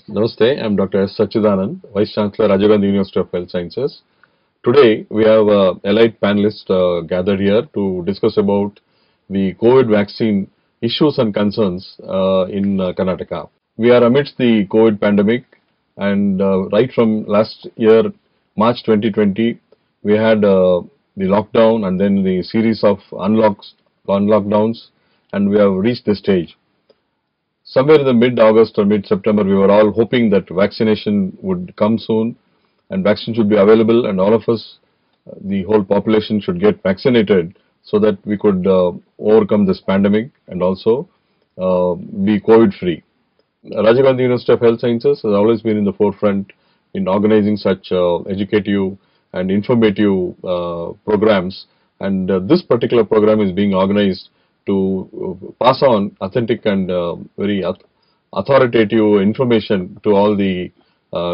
Namaste, I'm Dr. S. Sachidanand, Vice Chancellor, Rajiv Gandhi University of Health Sciences. Today, we have elite panelists gathered here to discuss about the COVID vaccine issues and concerns in Karnataka. We are amidst the COVID pandemic, and right from last year, March 2020, we had the lockdown and then the series of unlockdowns, and we have reached this stage. Somewhere in the mid-August or mid-September, we were all hoping that vaccination would come soon and vaccine should be available and all of us, the whole population should get vaccinated so that we could overcome this pandemic and also be COVID-free. Rajiv Gandhi University of Health Sciences has always been in the forefront in organizing such educative and informative programs, and this particular program is being organized to pass on authentic and very authoritative information to all the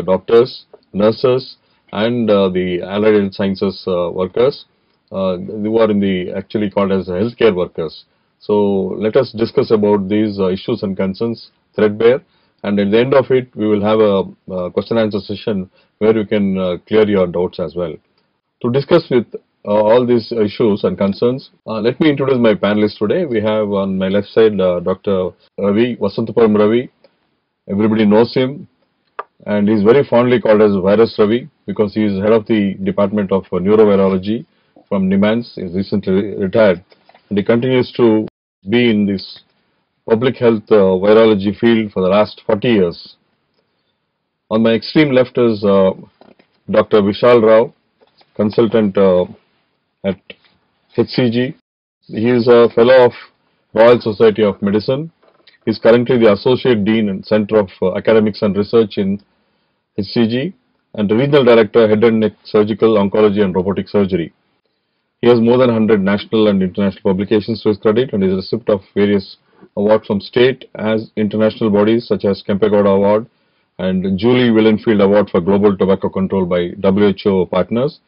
doctors, nurses, and the allied health sciences workers who are in the actually called as healthcare workers. So let us discuss about these issues and concerns threadbare, and at the end of it we will have a question and answer session where you can clear your doubts as well. To discuss with all these issues and concerns, let me introduce my panelists today. We have on my left side Dr. Ravi Vasantapuram Ravi. Everybody knows him, and he is very fondly called as Virus Ravi because he is head of the Department of Neurovirology from NIMANS. He is recently retired, and he continues to be in this public health virology field for the last 40 years. On my extreme left is Dr. Vishal Rao, consultant at HCG. He is a fellow of Royal Society of Medicine. He is currently the Associate Dean and Center of Academics and Research in HCG and the Regional Director, Head and Neck Surgical Oncology and Robotic Surgery. He has more than 100 national and international publications to his credit and is a recipient of various awards from state as international bodies such as Kempegowda Award and Julie Willenfield Award for Global Tobacco Control by WHO partners.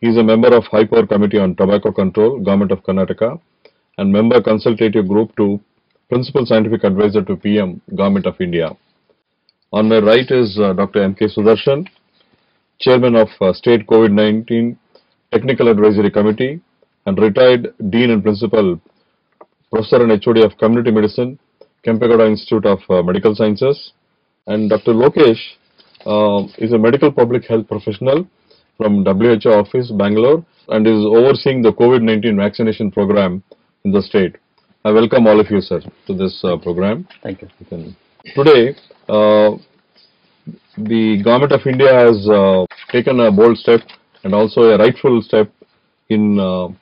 He is a member of High Power Committee on Tobacco Control, Government of Karnataka, and member consultative group to Principal Scientific Advisor to PM, Government of India. On my right is Dr. M.K. Sudarshan, Chairman of State COVID-19 Technical Advisory Committee and retired Dean and Principal, Professor and HOD of Community Medicine, Kempegowda Institute of Medical Sciences. And Dr. Lokesh is a medical public health professional from WHO office, Bangalore, and is overseeing the COVID-19 vaccination program in the state. I welcome all of you, sir, to this program. Thank you. Today, the Government of India has taken a bold step and also a rightful step in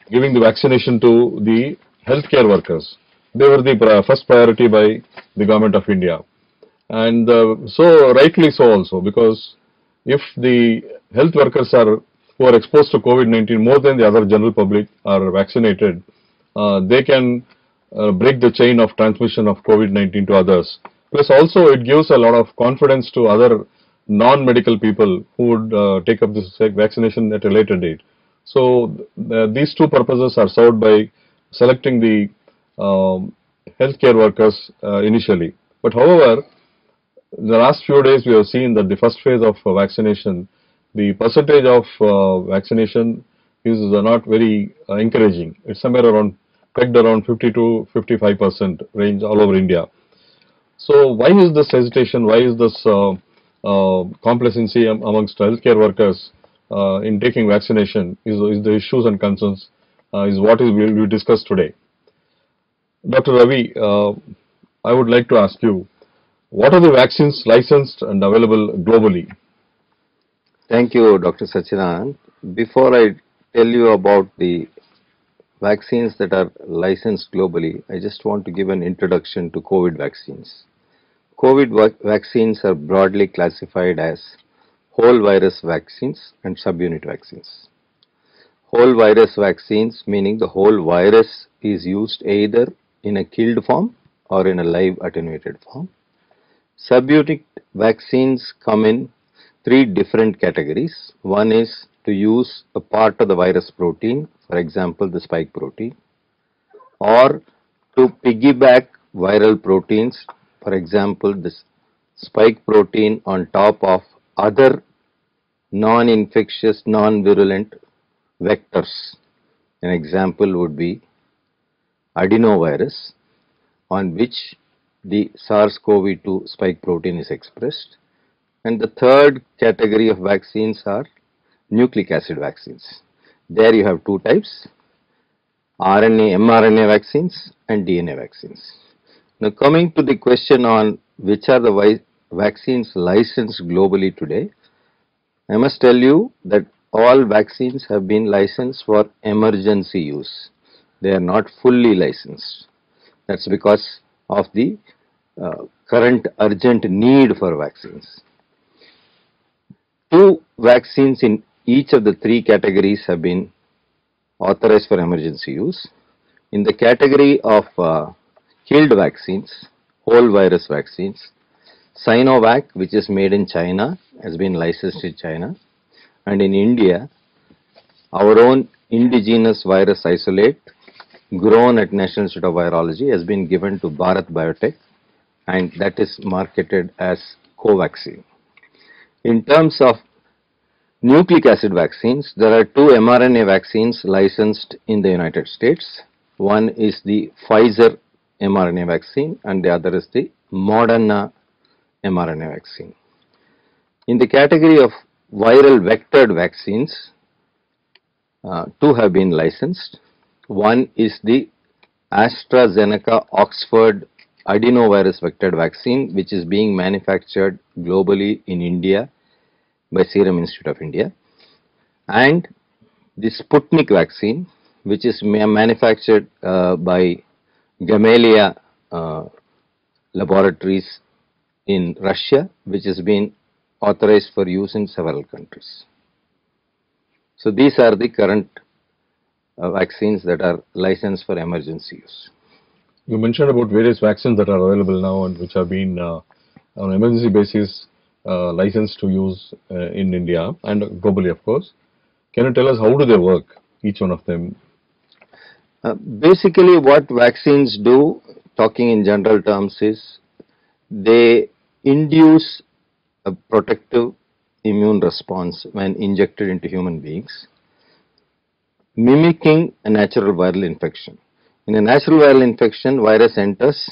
giving the vaccination to the healthcare workers. They were the first priority by the Government of India. And so rightly so also, because if the health workers who are exposed to COVID-19 more than the other general public are vaccinated, they can break the chain of transmission of COVID-19 to others. Plus also it gives a lot of confidence to other non-medical people who would take up this vaccination at a later date. So these two purposes are served by selecting the healthcare workers initially. But however, in the last few days we have seen that the first phase of vaccination, the percentage of vaccination is not very encouraging. It's somewhere around pegged around 50 to 55% range all over India. So why is this hesitation? Why is this complacency amongst healthcare workers in taking vaccination? Is the issues and concerns is what we discuss today. Dr. Ravi, I would like to ask you, what are the vaccines licensed and available globally? Thank you, Dr. Sachidanand. Before I tell you about the vaccines that are licensed globally, I just want to give an introduction to COVID vaccines. COVID vaccines are broadly classified as whole virus vaccines and subunit vaccines. Whole virus vaccines meaning the whole virus is used either in a killed form or in a live attenuated form. Subunit vaccines come in three different categories. One is to use a part of the virus protein, for example the spike protein, or to piggyback viral proteins, for example the spike protein on top of other non-infectious, non-virulent vectors. An example would be adenovirus, on which the SARS-CoV-2 spike protein is expressed. And the third category of vaccines are nucleic acid vaccines. There you have two types, RNA, mRNA vaccines and DNA vaccines. Now coming to the question on which are the vaccines licensed globally today, I must tell you that all vaccines have been licensed for emergency use. They are not fully licensed. That's because of the current urgent need for vaccines. Two vaccines in each of the three categories have been authorized for emergency use. In the category of killed vaccines, whole virus vaccines, Sinovac, which is made in China, has been licensed in China, and in India, our own indigenous virus isolate grown at National Institute of Virology has been given to Bharat Biotech, and that is marketed as Covaxin. In terms of nucleic acid vaccines, there are two mRNA vaccines licensed in the United States. One is the Pfizer mRNA vaccine and the other is the Moderna mRNA vaccine. In the category of viral vectored vaccines, two have been licensed. One is the AstraZeneca Oxford adenovirus vectored vaccine, which is being manufactured globally in India by Serum Institute of India, and the Sputnik vaccine, which is manufactured by Gamaleya Laboratories in Russia, which has been authorized for use in several countries. So these are the current vaccines that are licensed for emergency use. You mentioned about various vaccines that are available now and which have been on emergency basis licensed to use in India and globally, of course. Can you tell us how do they work, each one of them? Basically, what vaccines do, talking in general terms, is they induce a protective immune response when injected into human beings, mimicking a natural viral infection. In a natural viral infection, virus enters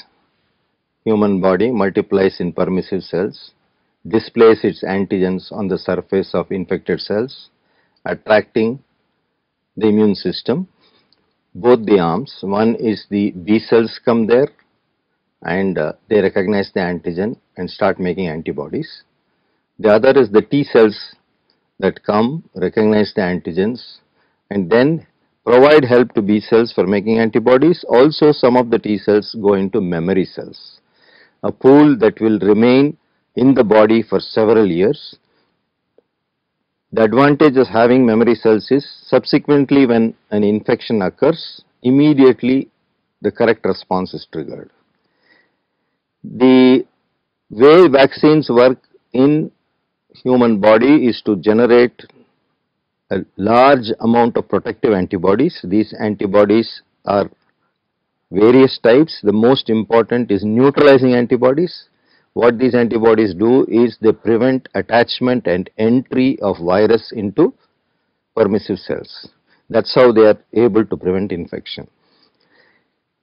human body, multiplies in permissive cells, displays its antigens on the surface of infected cells, attracting the immune system. Both the arms, one is the B cells come there and they recognize the antigen and start making antibodies. The other is the T cells that come, recognize the antigens and then provide help to B cells for making antibodies. Also, some of the T cells go into memory cells, a pool that will remain in the body for several years. The advantage of having memory cells is subsequently when an infection occurs, immediately the correct response is triggered. The way vaccines work in human body is to generate a large amount of protective antibodies. These antibodies are various types. The most important is neutralizing antibodies. What these antibodies do is they prevent attachment and entry of virus into permissive cells. That's how they are able to prevent infection.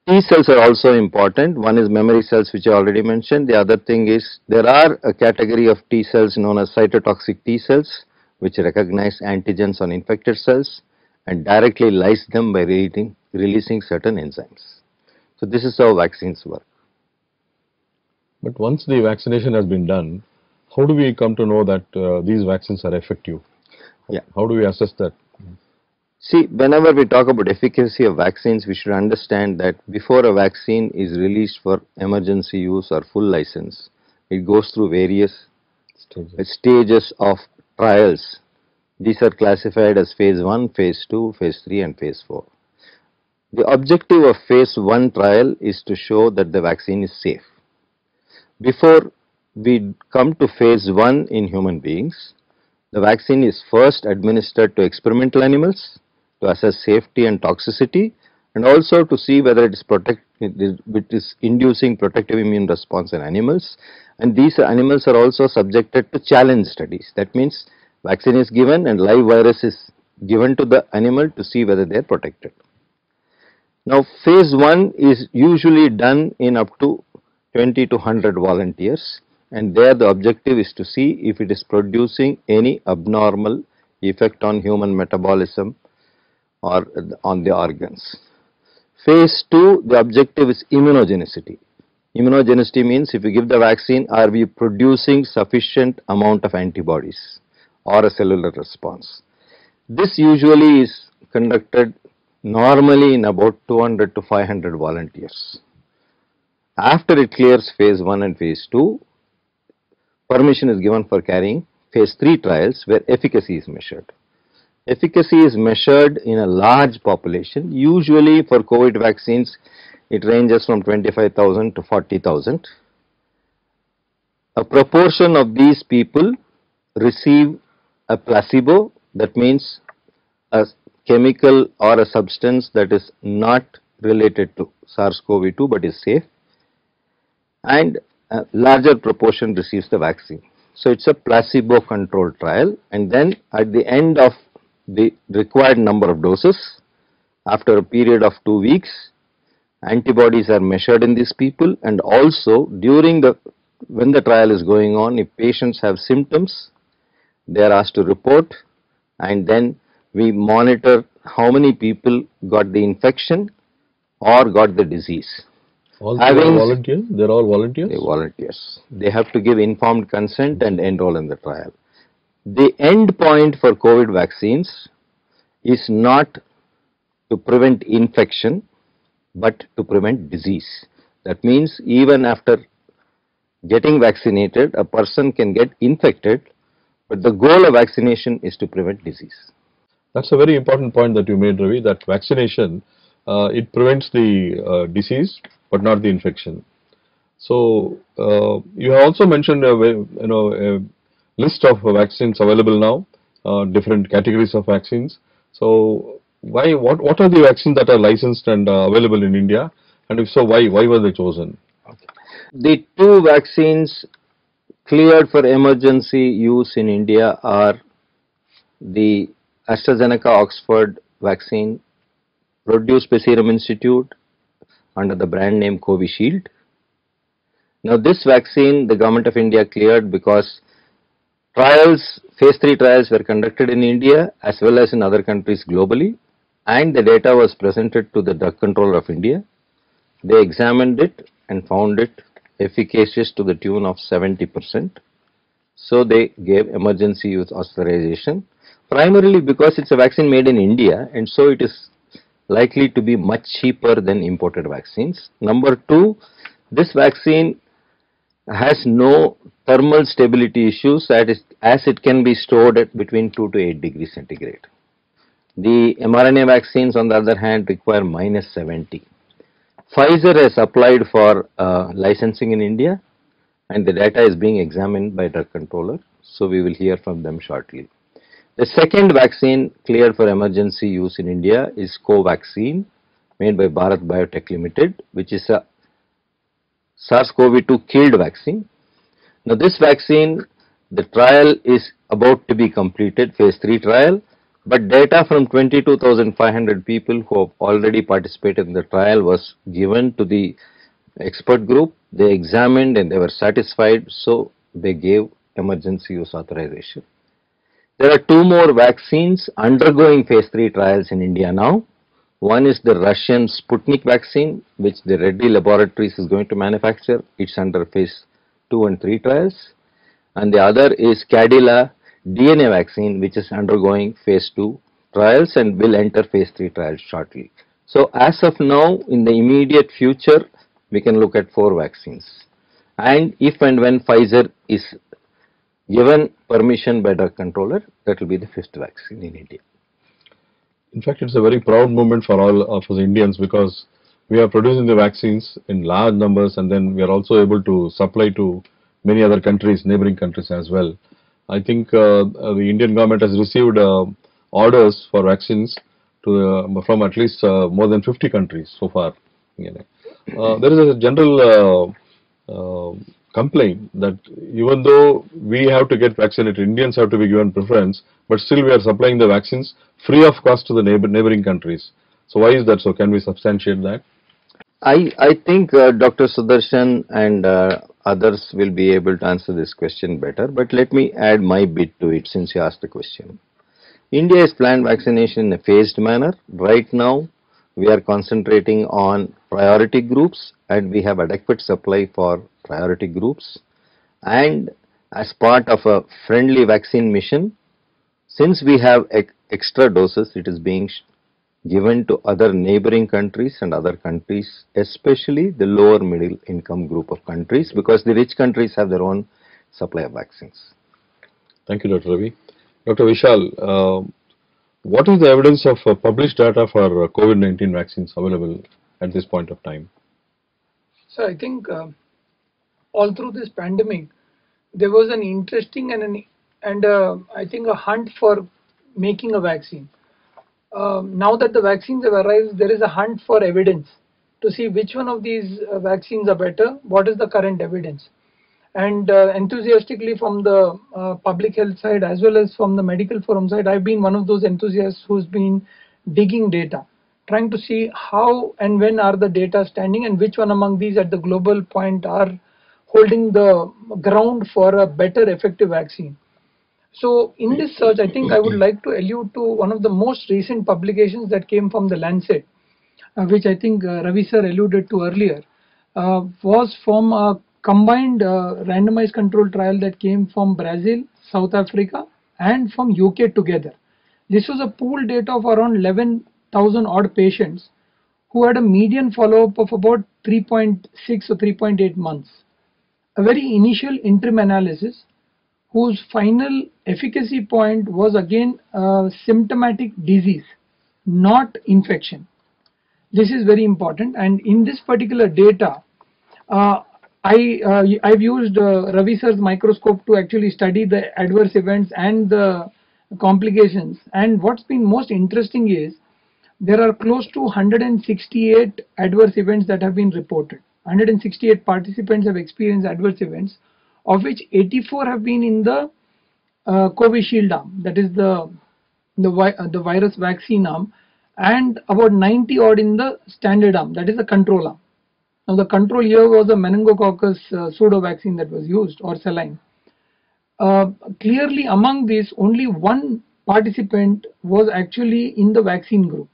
T cells are also important. One is memory cells, which I already mentioned. The other thing is there are a category of T cells known as cytotoxic T cells, which recognize antigens on infected cells and directly lyse them by releasing certain enzymes. So this is how vaccines work. But once the vaccination has been done, how do we come to know that these vaccines are effective? Yeah. How do we assess that? See, whenever we talk about efficacy of vaccines, we should understand that before a vaccine is released for emergency use or full license, it goes through various stages of trials. These are classified as phase 1, phase 2, phase 3 and phase 4. The objective of phase 1 trial is to show that the vaccine is safe. Before we come to phase 1 in human beings, the vaccine is first administered to experimental animals to assess safety and toxicity, and also to see whether it is inducing protective immune response in animals. And these animals are also subjected to challenge studies. That means vaccine is given and live virus is given to the animal to see whether they are protected. Now phase 1 is usually done in up to 20 to 100 volunteers, and there the objective is to see if it is producing any abnormal effect on human metabolism or on the organs. Phase 2, the objective is immunogenicity. Immunogenicity means if you give the vaccine, are we producing sufficient amount of antibodies or a cellular response. This usually is conducted normally in about 200 to 500 volunteers. After it clears phase 1 and phase 2, permission is given for carrying phase 3 trials where efficacy is measured. Efficacy is measured in a large population. Usually for COVID vaccines, it ranges from 25,000 to 40,000. A proportion of these people receive a placebo, that means a chemical or a substance that is not related to SARS-CoV-2 but is safe, and a larger proportion receives the vaccine. So it's a placebo controlled trial, and then at the end of the required number of doses, after a period of 2 weeks, antibodies are measured in these people, and also when the trial is going on, if patients have symptoms, they are asked to report, and then we monitor how many people got the infection or got the disease. All volunteers? They're all volunteers? They're volunteers. They have to give informed consent and enroll in the trial. The end point for COVID vaccines is not to prevent infection, but to prevent disease. That means even after getting vaccinated, a person can get infected, but the goal of vaccination is to prevent disease. That's a very important point that you made, Ravi, that vaccination, it prevents the disease, but not the infection. So, you have also mentioned a list of vaccines available now, different categories of vaccines. So, what are the vaccines that are licensed and available in India? And if so, why were they chosen? Okay. The two vaccines cleared for emergency use in India are the AstraZeneca Oxford vaccine produced by Serum Institute under the brand name Covishield. Now this vaccine the Government of India cleared because phase 3 trials were conducted in India as well as in other countries globally, and the data was presented to the Drug Controller of India. They examined it and found it efficacious to the tune of 70%. So they gave emergency use authorization, primarily because it's a vaccine made in India, and so it is likely to be much cheaper than imported vaccines. Number 2, this vaccine has no thermal stability issues as it can be stored at between 2 to 8 degrees centigrade. The mRNA vaccines on the other hand require -70. Pfizer has applied for licensing in India, and the data is being examined by Drug Controller, so we will hear from them shortly. The second vaccine cleared for emergency use in India is Covaxin, made by Bharat Biotech Limited, which is a SARS-CoV-2 killed vaccine. Now this vaccine, the trial is about to be completed, phase 3 trial, but data from 22,500 people who have already participated in the trial was given to the expert group. They examined and they were satisfied, so they gave emergency use authorization. There are 2 more vaccines undergoing phase 3 trials in India now. One is the Russian Sputnik vaccine, which the Reddy Laboratories is going to manufacture. It's under phase 2 and 3 trials. And the other is Cadila DNA vaccine, which is undergoing phase 2 trials and will enter phase 3 trials shortly. So as of now, in the immediate future, we can look at 4 vaccines. And if and when Pfizer is given permission by Drug Controller, that will be the 5th vaccine in India. In fact, it's a very proud moment for all of us Indians, because we are producing the vaccines in large numbers, and then we are also able to supply to many other countries, neighboring countries as well. I think the Indian government has received orders for vaccines from at least more than 50 countries so far. You know. There is a general complaint that even though we have to get vaccinated, Indians have to be given preference, but still we are supplying the vaccines free of cost to the neighboring countries. So why is that so? Can we substantiate that? I think Dr. Sudarshan and others will be able to answer this question better, but let me add my bit to it since you asked the question. India has planned vaccination in a phased manner. Right now, we are concentrating on priority groups and we have adequate supply for priority groups. And as part of a friendly vaccine mission, since we have extra doses, it is being given to other neighboring countries and other countries, especially the lower middle income group of countries, because the rich countries have their own supply of vaccines. Thank you, Dr. Ravi. Dr. Vishal, what is the evidence of published data for COVID-19 vaccines available at this point of time? So I think all through this pandemic, there was an interesting and I think a hunt for making a vaccine. Now that the vaccines have arrived, there is a hunt for evidence to see which one of these vaccines are better, what is the current evidence. And enthusiastically from the public health side as well as from the medical forum side, I've been one of those enthusiasts who's been digging data, trying to see how and when are the data standing and which one among these at the global point are holding the ground for a better effective vaccine. So in this search, I think I would like to allude to one of the most recent publications that came from the Lancet, which I think Ravi sir alluded to earlier, was from a combined randomized control trial that came from Brazil, South Africa and from UK together. This was a pooled data of around 11,000 odd patients who had a median follow-up of about 3.6 or 3.8 months. A very initial interim analysis whose final efficacy point was again symptomatic disease, not infection. This is very important, and in this particular data, I've used Ravi sir's microscope to actually study the adverse events and the complications. And what's been most interesting is there are close to 168 adverse events that have been reported. 168 participants have experienced adverse events, of which 84 have been in the Covishield arm, that is the virus vaccine arm, and about 90 odd in the standard arm, that is the control arm. Now the control here was a meningococcus pseudo vaccine that was used, or saline. Clearly among these, only one participant was actually in the vaccine group.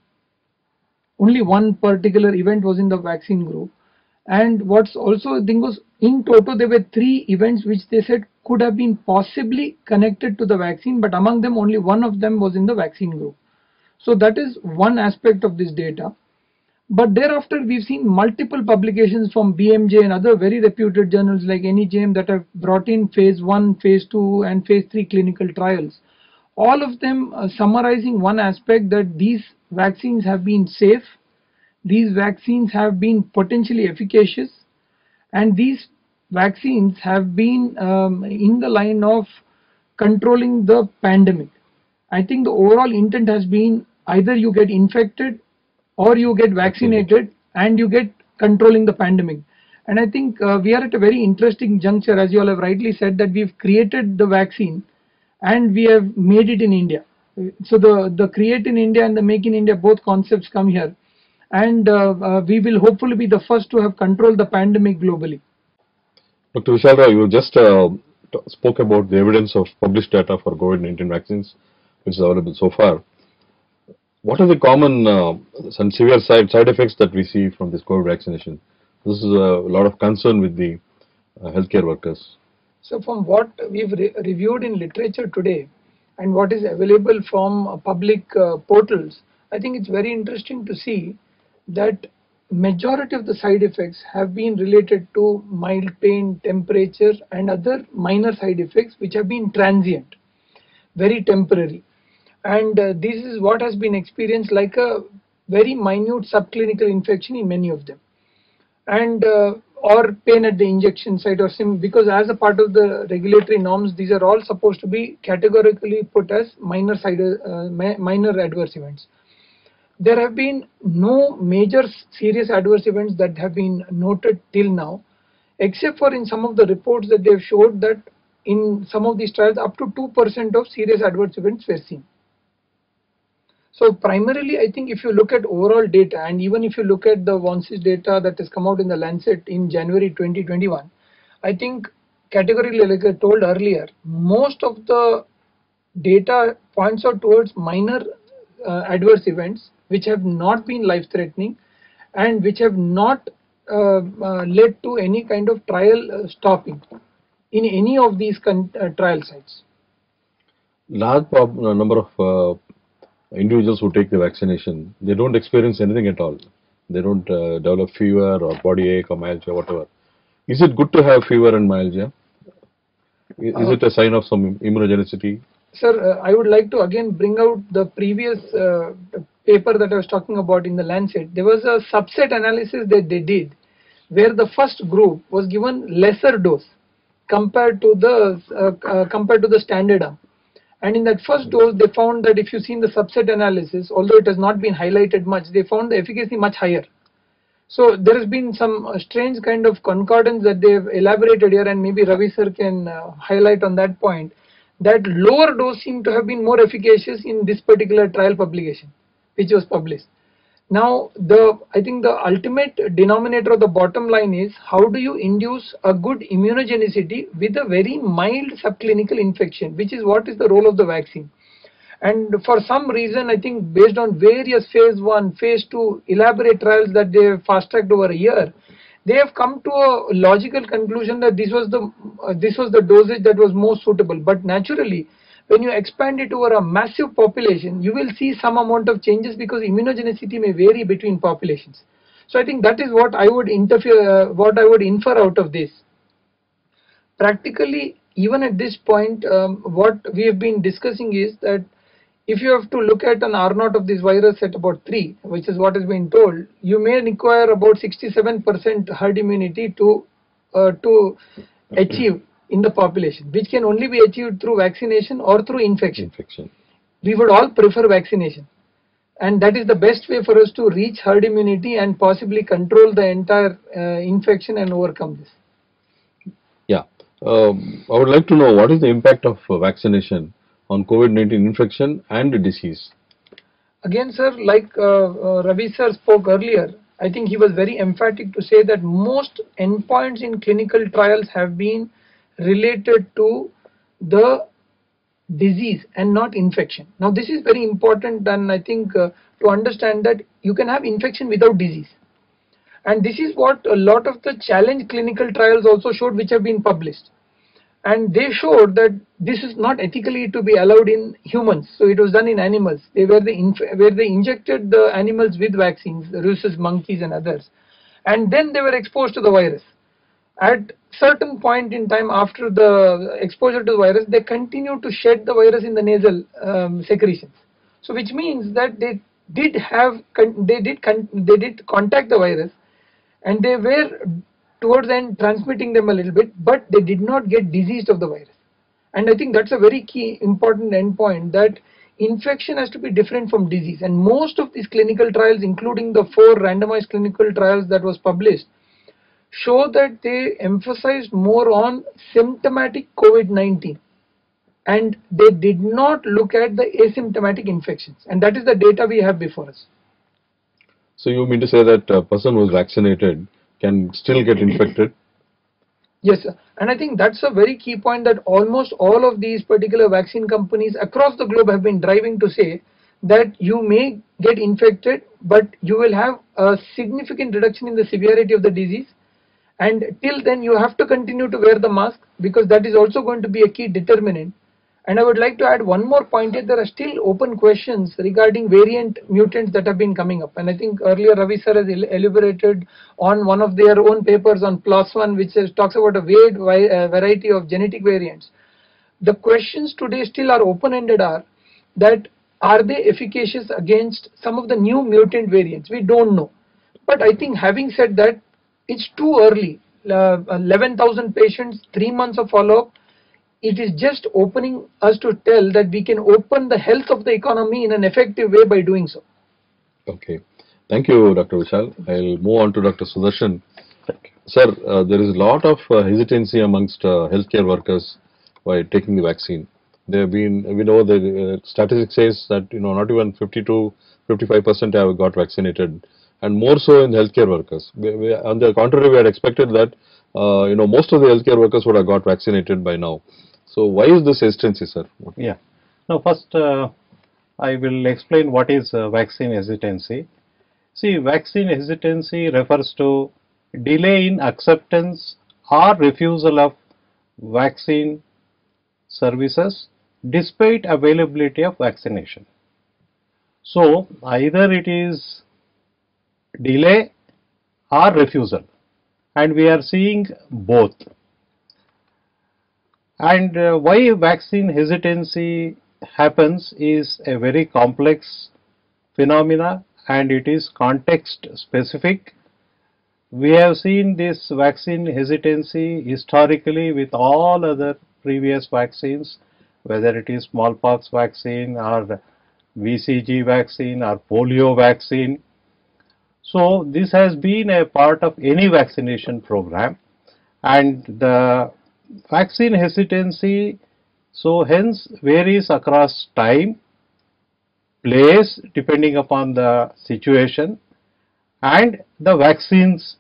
Only one particular event was in the vaccine group. And what's also the thing was, in total there were 3 events which they said could have been possibly connected to the vaccine, but among them only one of them was in the vaccine group. So that is one aspect of this data. But thereafter we've seen multiple publications from BMJ and other very reputed journals like NEJM that have brought in phase 1, phase 2 and phase 3 clinical trials. All of them summarizing one aspect, that these vaccines have been safe, these vaccines have been potentially efficacious, and these vaccines have been in the line of controlling the pandemic. I think the overall intent has been either you get infected or you get vaccinated and you get controlling the pandemic. And I think we are at a very interesting juncture, as you all have rightly said, that we've created the vaccine and we have made it in India. So the create in India and the make in India, both concepts come here. And we will hopefully be the first to have controlled the pandemic globally. Dr. Vishal Rao, you just spoke about the evidence of published data for COVID-19 vaccines, which is available so far. What are the common and severe side effects that we see from this COVID vaccination? This is a lot of concern with the healthcare workers. So from what we've reviewed in literature today and what is available from public portals, I think it's very interesting to see that majority of the side effects have been related to mild pain, temperature and other minor side effects which have been transient, very temporary. And this is what has been experienced like a very minute subclinical infection in many of them. And or pain at the injection site or because as a part of the regulatory norms, these are all supposed to be categorically put as minor adverse events. there have been no major serious adverse events that have been noted till now, except for in some of the reports that they have showed that in some of these trials up to 2% of serious adverse events were seen. So primarily, I think if you look at overall data, and even if you look at the Wonsis data that has come out in the Lancet in January 2021, I think categorically, like I told earlier, most of the data points out towards minor adverse events which have not been life-threatening and which have not led to any kind of trial stopping in any of these trial sites. Large number of individuals who take the vaccination, they don't experience anything at all. They don't develop fever or body ache or myalgia, whatever. Is it good to have fever and myalgia? Is it a sign of some immunogenicity? Sir, I would like to again bring out the previous paper that I was talking about in the Lancet. There was a subset analysis that they did where the first group was given lesser dose compared to the standard arm. And in that first dose, they found that if you see in the subset analysis, although it has not been highlighted much, they found the efficacy much higher. So there has been some strange kind of concordance that they have elaborated here, and maybe Ravi sir can highlight on that point, that lower dose seemed to have been more efficacious in this particular trial publication, which was published. Now, I think the ultimate denominator of the bottom line is how do you induce a good immunogenicity with a very mild subclinical infection, which is what is the role of the vaccine. And for some reason, I think based on various phase 1, phase 2 elaborate trials that they have fast tracked over a year, they have come to a logical conclusion that this was the dosage that was most suitable. But naturally, when you expand it over a massive population, you will see some amount of changes because immunogenicity may vary between populations. So I think that is what I would infer out of this. Practically, even at this point, what we have been discussing is that if you have to look at an R naught of this virus at about 3, which is what has been told, you may require about 67% herd immunity to achieve in the population, which can only be achieved through vaccination or through infection. We would all prefer vaccination, and that is the best way for us to reach herd immunity and possibly control the entire infection and overcome this. Yeah, I would like to know what is the impact of vaccination on COVID-19 infection and disease. Again, sir, like Ravi sir spoke earlier, I think he was very emphatic to say that most endpoints in clinical trials have been related to the disease and not infection. Now, this is very important, and I think to understand that you can have infection without disease. And this is what a lot of the challenge clinical trials also showed, which have been published. And they showed that this is not ethically to be allowed in humans. So it was done in animals. Where they injected the animals with vaccines, rhesus monkeys and others, and then they were exposed to the virus. At certain point in time after the exposure to the virus, they continue to shed the virus in the nasal secretions. So which means that they did contact the virus, and they were towards the end transmitting them a little bit, but they did not get diseased of the virus. And I think that's a very key important endpoint, that infection has to be different from disease. And most of these clinical trials, including the 4 randomized clinical trials that was published, show that they emphasized more on symptomatic COVID-19, and they did not look at the asymptomatic infections. And that is the data we have before us. So you mean to say that a person who is vaccinated can still get infected? Yes, sir. And I think that's a very key point that almost all of these particular vaccine companies across the globe have been driving to say that you may get infected, but you will have a significant reduction in the severity of the disease. And till then, you have to continue to wear the mask, because that is also going to be a key determinant. And I would like to add one more point here. There are still open questions regarding variant mutants that have been coming up. And I think earlier Ravi sir has elaborated on one of their own papers on PLOS1, which talks about a wide variety of genetic variants. The questions today still are open-ended, are they efficacious against some of the new mutant variants? We don't know. But I think having said that, it's too early. 11,000 patients, 3 months of follow-up. It is just opening us to tell that we can open the health of the economy in an effective way by doing so. Okay. Thank you, Dr. Vishal. I'll move on to Dr. Sudarshan. Thank you. Sir, there is a lot of hesitancy amongst healthcare workers by taking the vaccine. They have been, we know the statistics says that not even 50 to 55% have got vaccinated, and more so in healthcare workers. On the contrary, we had expected that most of the healthcare workers would have got vaccinated by now. So why is this hesitancy, sir? Yeah. Now, first, I will explain what is vaccine hesitancy. See, vaccine hesitancy refers to delay in acceptance or refusal of vaccine services despite availability of vaccination. So, either it is delay or refusal, and we are seeing both. And why vaccine hesitancy happens is a very complex phenomena, and it is context specific. We have seen this vaccine hesitancy historically with all other previous vaccines, whether it is smallpox vaccine or BCG vaccine or polio vaccine. So this has been a part of any vaccination program, and the vaccine hesitancy so hence varies across time, place depending upon the situation, and the vaccines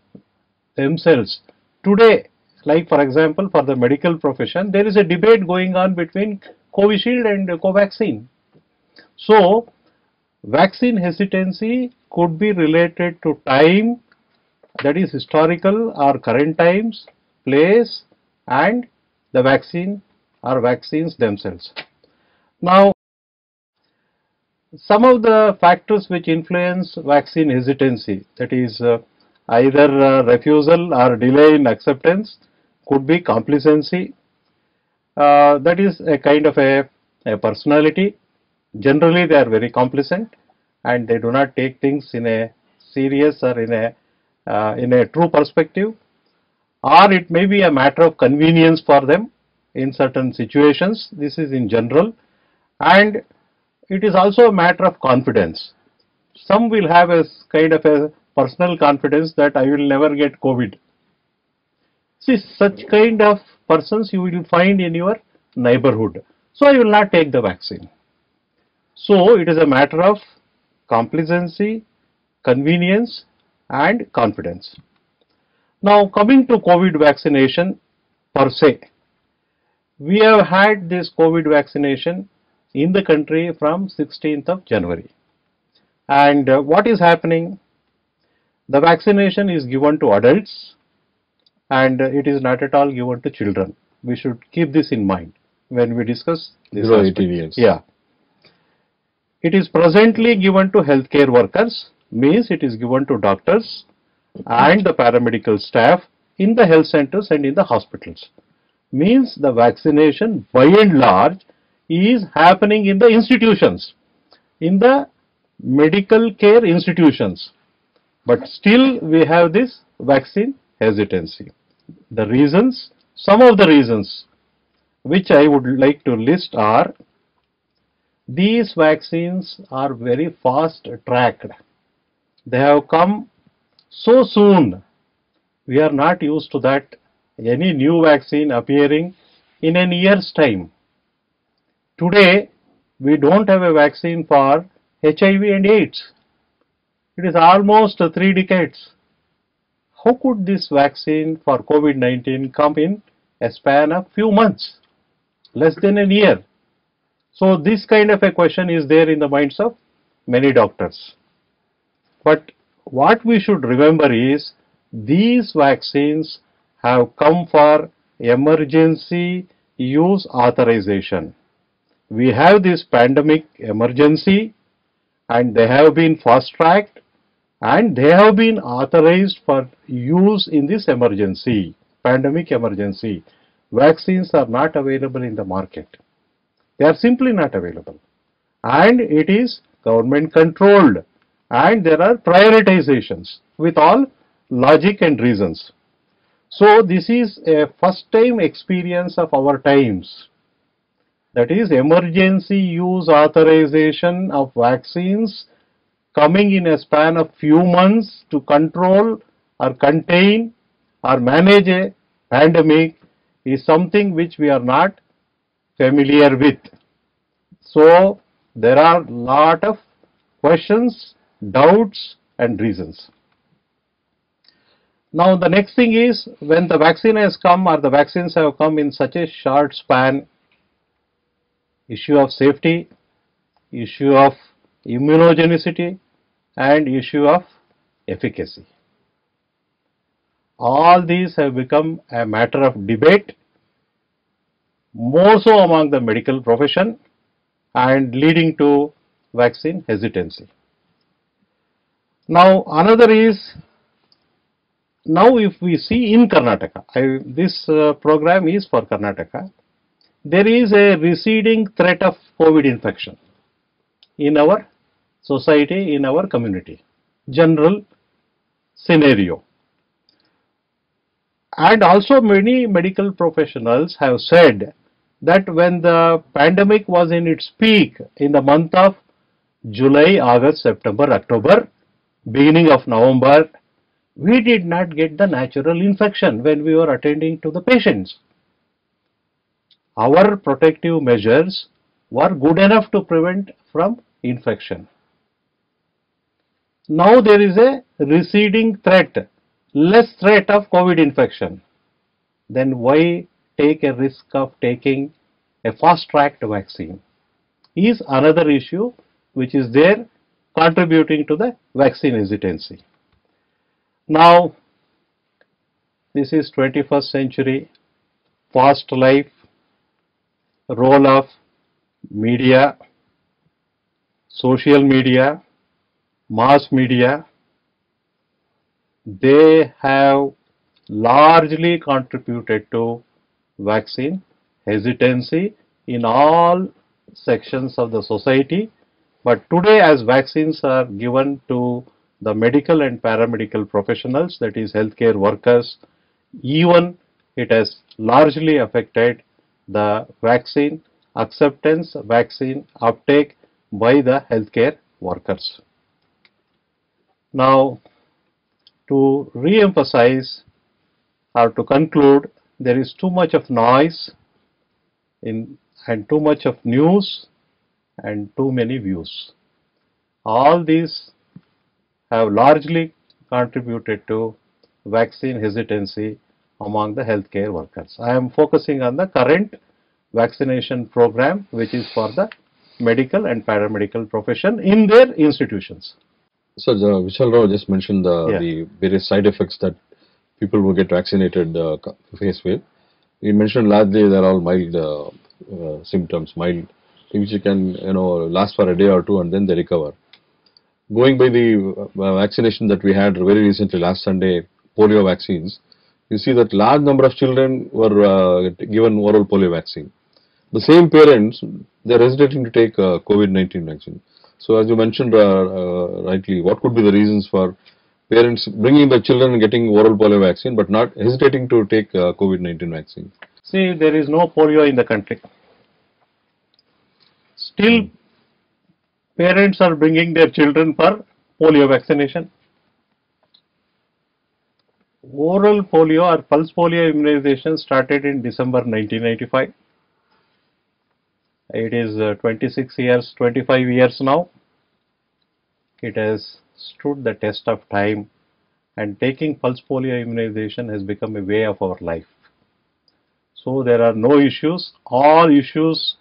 themselves. Today, like for example for the medical profession, there is a debate going on between Covishield and Covaxin. So vaccine hesitancy could be related to time, that is historical or current times, place, and the vaccine or vaccines themselves. Now, some of the factors which influence vaccine hesitancy, that is either refusal or delay in acceptance, could be complacency. That is a kind of a personality. Generally, they are very complacent and they do not take things in a serious or in a true perspective, or it may be a matter of convenience for them in certain situations. This is in general, and it is also a matter of confidence. Some will have a kind of a personal confidence that I will never get COVID. See, such kind of persons you will find in your neighborhood. So I will not take the vaccine. So it is a matter of complacency, convenience, and confidence. Now coming to COVID vaccination per se, we have had this COVID vaccination in the country from 16th of January. And what is happening? The vaccination is given to adults and it is not at all given to children. We should keep this in mind when we discuss this aspect. 18 years. Yeah. It is presently given to healthcare workers, means it is given to doctors and the paramedical staff in the health centers and in the hospitals. Means the vaccination by and large is happening in the institutions, in the medical care institutions, but still we have this vaccine hesitancy. The reasons, some of the reasons which I would like to list are: these vaccines are very fast tracked. They have come so soon. We are not used to that, any new vaccine appearing in a year's time. Today, we don't have a vaccine for HIV and AIDS. It is almost 3 decades. How could this vaccine for COVID-19 come in a span of few months, less than a year? So this kind of a question is there in the minds of many doctors. But what we should remember is these vaccines have come for emergency use authorization. We have this pandemic emergency and they have been fast tracked and they have been authorized for use in this emergency, pandemic emergency. Vaccines are not available in the market. They are simply not available, and it is government controlled, and there are prioritizations with all logic and reasons. So this is a first time experience of our times, that is emergency use authorization of vaccines coming in a span of few months to control or contain or manage a pandemic is something which we are not familiar with. So there are lot of questions, doubts and reasons. Now the next thing is, when the vaccine has come or the vaccines have come in such a short span, issue of safety, issue of immunogenicity and issue of efficacy. All these have become a matter of debate, more so among the medical profession and leading to vaccine hesitancy. Now another is, now if we see in Karnataka, this program is for Karnataka, there is a receding threat of COVID infection in our society, in our community, general scenario. And also many medical professionals have said that when the pandemic was in its peak in the month of July, August, September, October, beginning of November, we did not get the natural infection when we were attending to the patients. Our protective measures were good enough to prevent from infection. Now there is a receding threat, less threat of COVID infection. Then why take a risk of taking a fast-tracked vaccine? Is another issue which is there contributing to the vaccine hesitancy. Now this is 21st century, fast life, role of media, social media, mass media. They have largely contributed to vaccine hesitancy in all sections of the society. But today, as vaccines are given to the medical and paramedical professionals, that is healthcare workers, even it has largely affected the vaccine acceptance, vaccine uptake by the healthcare workers. Now, to re-emphasize or to conclude, there is too much of noise and too much of news and too many views. All these have largely contributed to vaccine hesitancy among the healthcare workers. I am focusing on the current vaccination program, which is for the medical and paramedical profession in their institutions. So, Vishal Rao just mentioned the various side effects that people who get vaccinated face with. He mentioned largely they are all mild symptoms, mild, which you can last for a day or two and then they recover. Going by the vaccination that we had very recently, last Sunday, polio vaccines, you see that large number of children were given oral polio vaccine. The same parents, they are hesitating to take COVID-19 vaccine. So as you mentioned rightly, what could be the reasons for parents bringing the children and getting oral polio vaccine but not hesitating to take COVID-19 vaccine? See, there is no polio in the country. Still, parents are bringing their children for polio vaccination. Oral polio or pulse polio immunization started in December 1995. It is 26 years, 25 years now. It has stood the test of time, and taking pulse polio immunization has become a way of our life. So there are no issues. All issues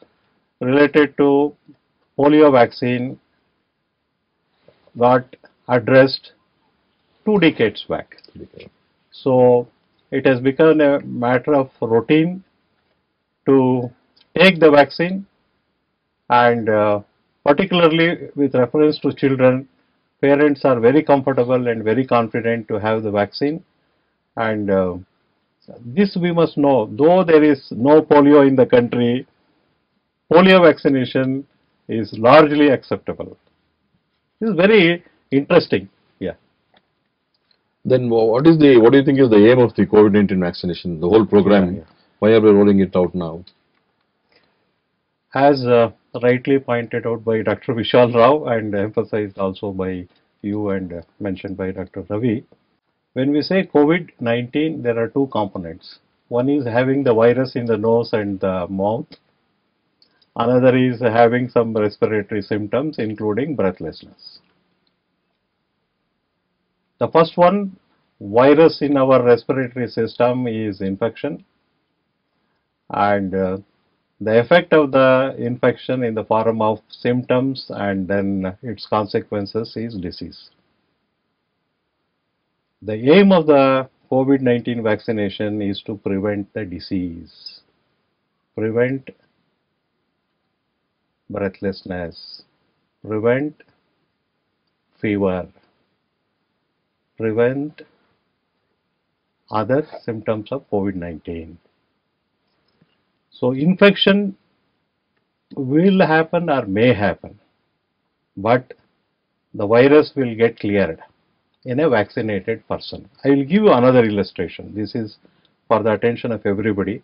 related to polio vaccine got addressed 2 decades back. So it has become a matter of routine to take the vaccine, and particularly with reference to children, parents are very comfortable and very confident to have the vaccine. And this we must know, though there is no polio in the country, polio vaccination is largely acceptable. This is very interesting. Yeah. Then what do you think is the aim of the COVID-19 vaccination, the whole program? Why are we rolling it out now? As rightly pointed out by Dr. Vishal Rao and emphasized also by you and mentioned by Dr. Ravi. When we say COVID-19, there are two components. One is having the virus in the nose and the mouth. Another is having some respiratory symptoms, including breathlessness. The first one, virus in our respiratory system, is infection, and the effect of the infection in the form of symptoms and then its consequences is disease. The aim of the COVID-19 vaccination is to prevent the disease, prevent breathlessness, prevent fever, prevent other symptoms of COVID-19. So infection will happen or may happen, but the virus will get cleared in a vaccinated person. I will give you another illustration. This is for the attention of everybody.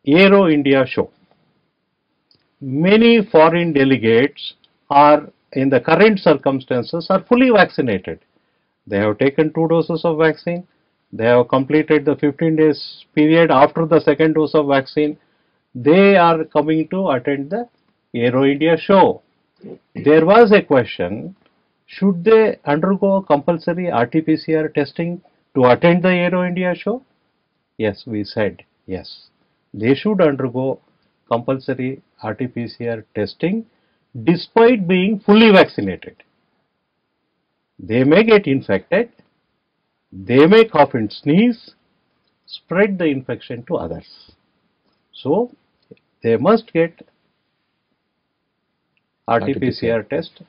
Aero India show. Many foreign delegates are, in the current circumstances, are fully vaccinated. They have taken 2 doses of vaccine. They have completed the 15 days period after the second dose of vaccine. They are coming to attend the Aero India show. There was a question, should they undergo compulsory RT-PCR testing to attend the Aero India show? Yes, we said yes. They should undergo compulsory RT-PCR testing despite being fully vaccinated. They may get infected, they may cough and sneeze, spread the infection to others. So, they must get RT-PCR test,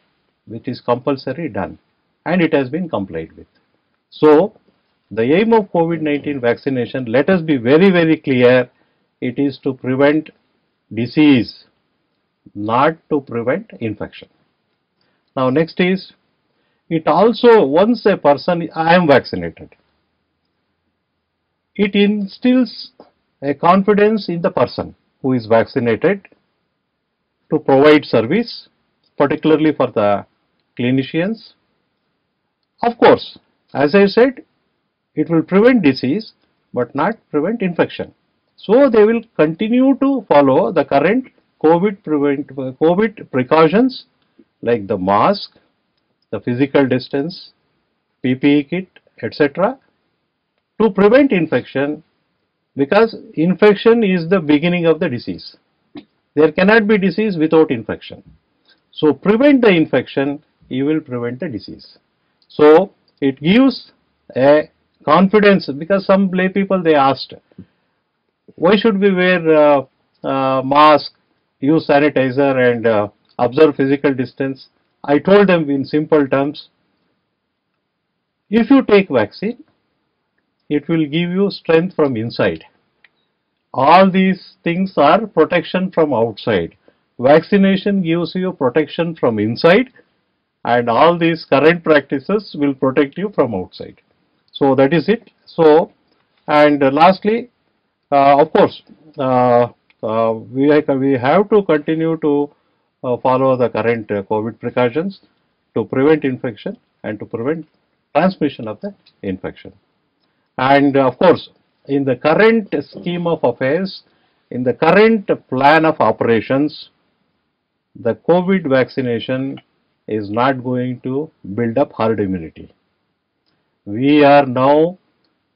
which is compulsory done, and it has been complied with. So, the aim of COVID-19 vaccination, let us be very, very clear, it is to prevent disease, not to prevent infection. Now, next is, it also, once a person, I am vaccinated, it instills a confidence in the person who is vaccinated to provide service, particularly for the clinicians. Of course, as I said, it will prevent disease, but not prevent infection. So, they will continue to follow the current COVID precautions like the mask, the physical distance, PPE kit, etc. to prevent infection, because infection is the beginning of the disease. There cannot be disease without infection. So, prevent the infection, you will prevent the disease. So, it gives a confidence, because some lay people, they asked, why should we wear mask, use sanitizer and observe physical distance? I told them in simple terms, if you take vaccine, it will give you strength from inside. All these things are protection from outside. Vaccination gives you protection from inside, and all these current practices will protect you from outside. So, that is it. So, and lastly, of course, we have to continue to follow the current COVID precautions to prevent infection and to prevent transmission of the infection. And of course, in the current scheme of affairs, in the current plan of operations, the COVID vaccination is not going to build up herd immunity. We are now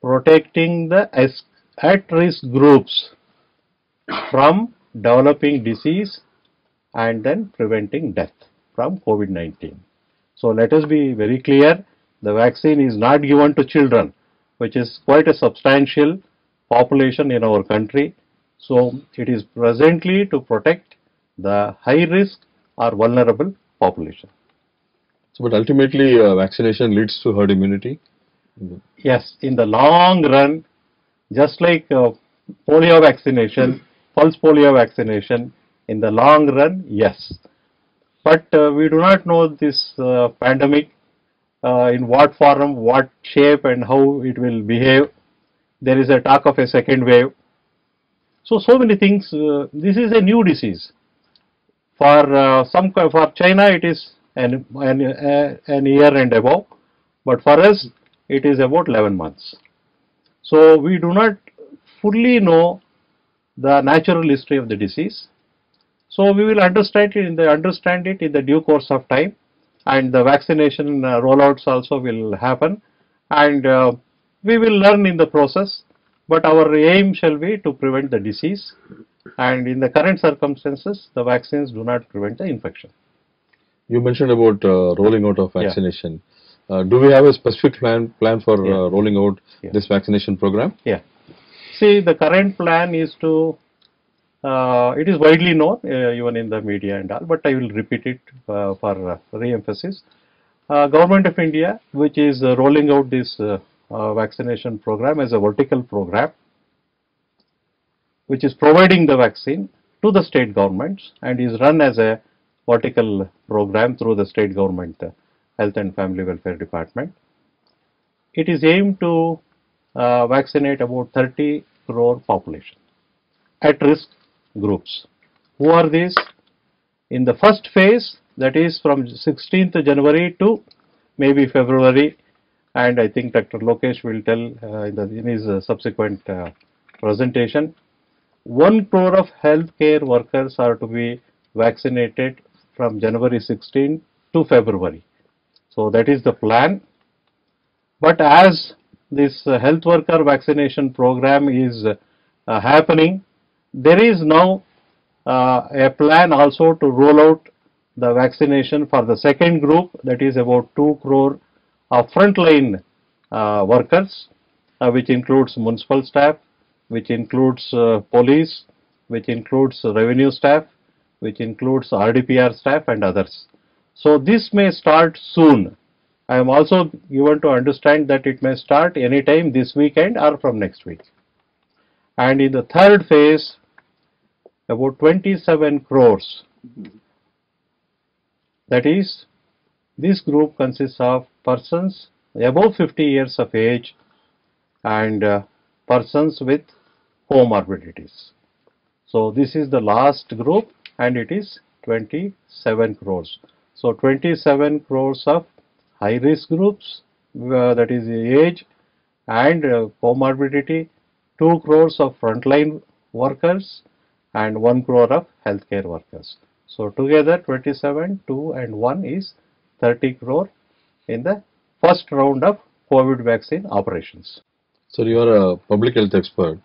protecting the at-risk groups from developing disease and then preventing death from COVID-19. So, let us be very clear, the vaccine is not given to children, which is quite a substantial population in our country. So, it is presently to protect the high risk or vulnerable population. So, but ultimately vaccination leads to herd immunity? Yes, in the long run, just like polio vaccination, pulse polio vaccination, in the long run, yes. But we do not know this pandemic, in what form, what shape and how it will behave. There is a talk of a second wave. So many things. This is a new disease. For China it is an year and above, but for us it is about 11 months. So we do not fully know the natural history of the disease. So we will understand it in the due course of time, and the vaccination rollouts also will happen, and we will learn in the process. But our aim shall be to prevent the disease, and in the current circumstances, the vaccines do not prevent the infection. You mentioned about rolling out of Yeah. vaccination. Do we have a specific plan for Yeah. rolling out Yeah. this vaccination program? Yeah. See, the current plan is to, it is widely known even in the media and all, but I will repeat it for re-emphasis. Government of India, which is rolling out this vaccination program as a vertical program, which is providing the vaccine to the state governments and is run as a vertical program through the state government Health and Family Welfare Department. It is aimed to vaccinate about 30 crore population at risk groups. Who are these? In the first phase, that is from 16th January to maybe February, and I think Dr. Lokesh will tell in his subsequent presentation, 1 crore of healthcare workers are to be vaccinated from January 16 to February. So that is the plan. But as this health worker vaccination program is happening, there is now a plan also to roll out the vaccination for the second group, that is about 2 crore of frontline workers, which includes municipal staff, which includes police, which includes revenue staff, which includes RDPR staff and others. So this may start soon. I am also given to understand that it may start anytime this weekend or from next week. And in the third phase, about 27 crores. That is, this group consists of persons above 50 years of age and persons with comorbidities. So this is the last group, and it is 27 crores. So 27 crores of high risk groups, that is age and comorbidity, 2 crores of frontline workers and 1 crore of healthcare workers. So together 27, 2 and 1 is 30 crore in the first round of COVID vaccine operations. So you are a public health expert.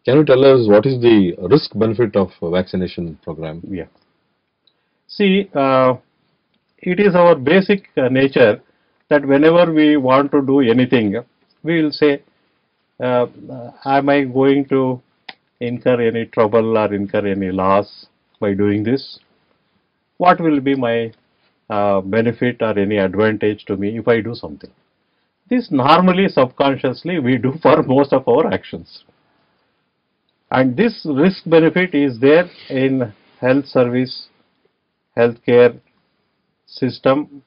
Can you tell us what is the risk benefit of vaccination program? Yeah. See, it is our basic nature that whenever we want to do anything, we will say, am I going to incur any trouble or incur any loss by doing this? What will be my benefit or any advantage to me if I do something? This normally subconsciously we do for most of our actions. And this risk benefit is there in health service, healthcare system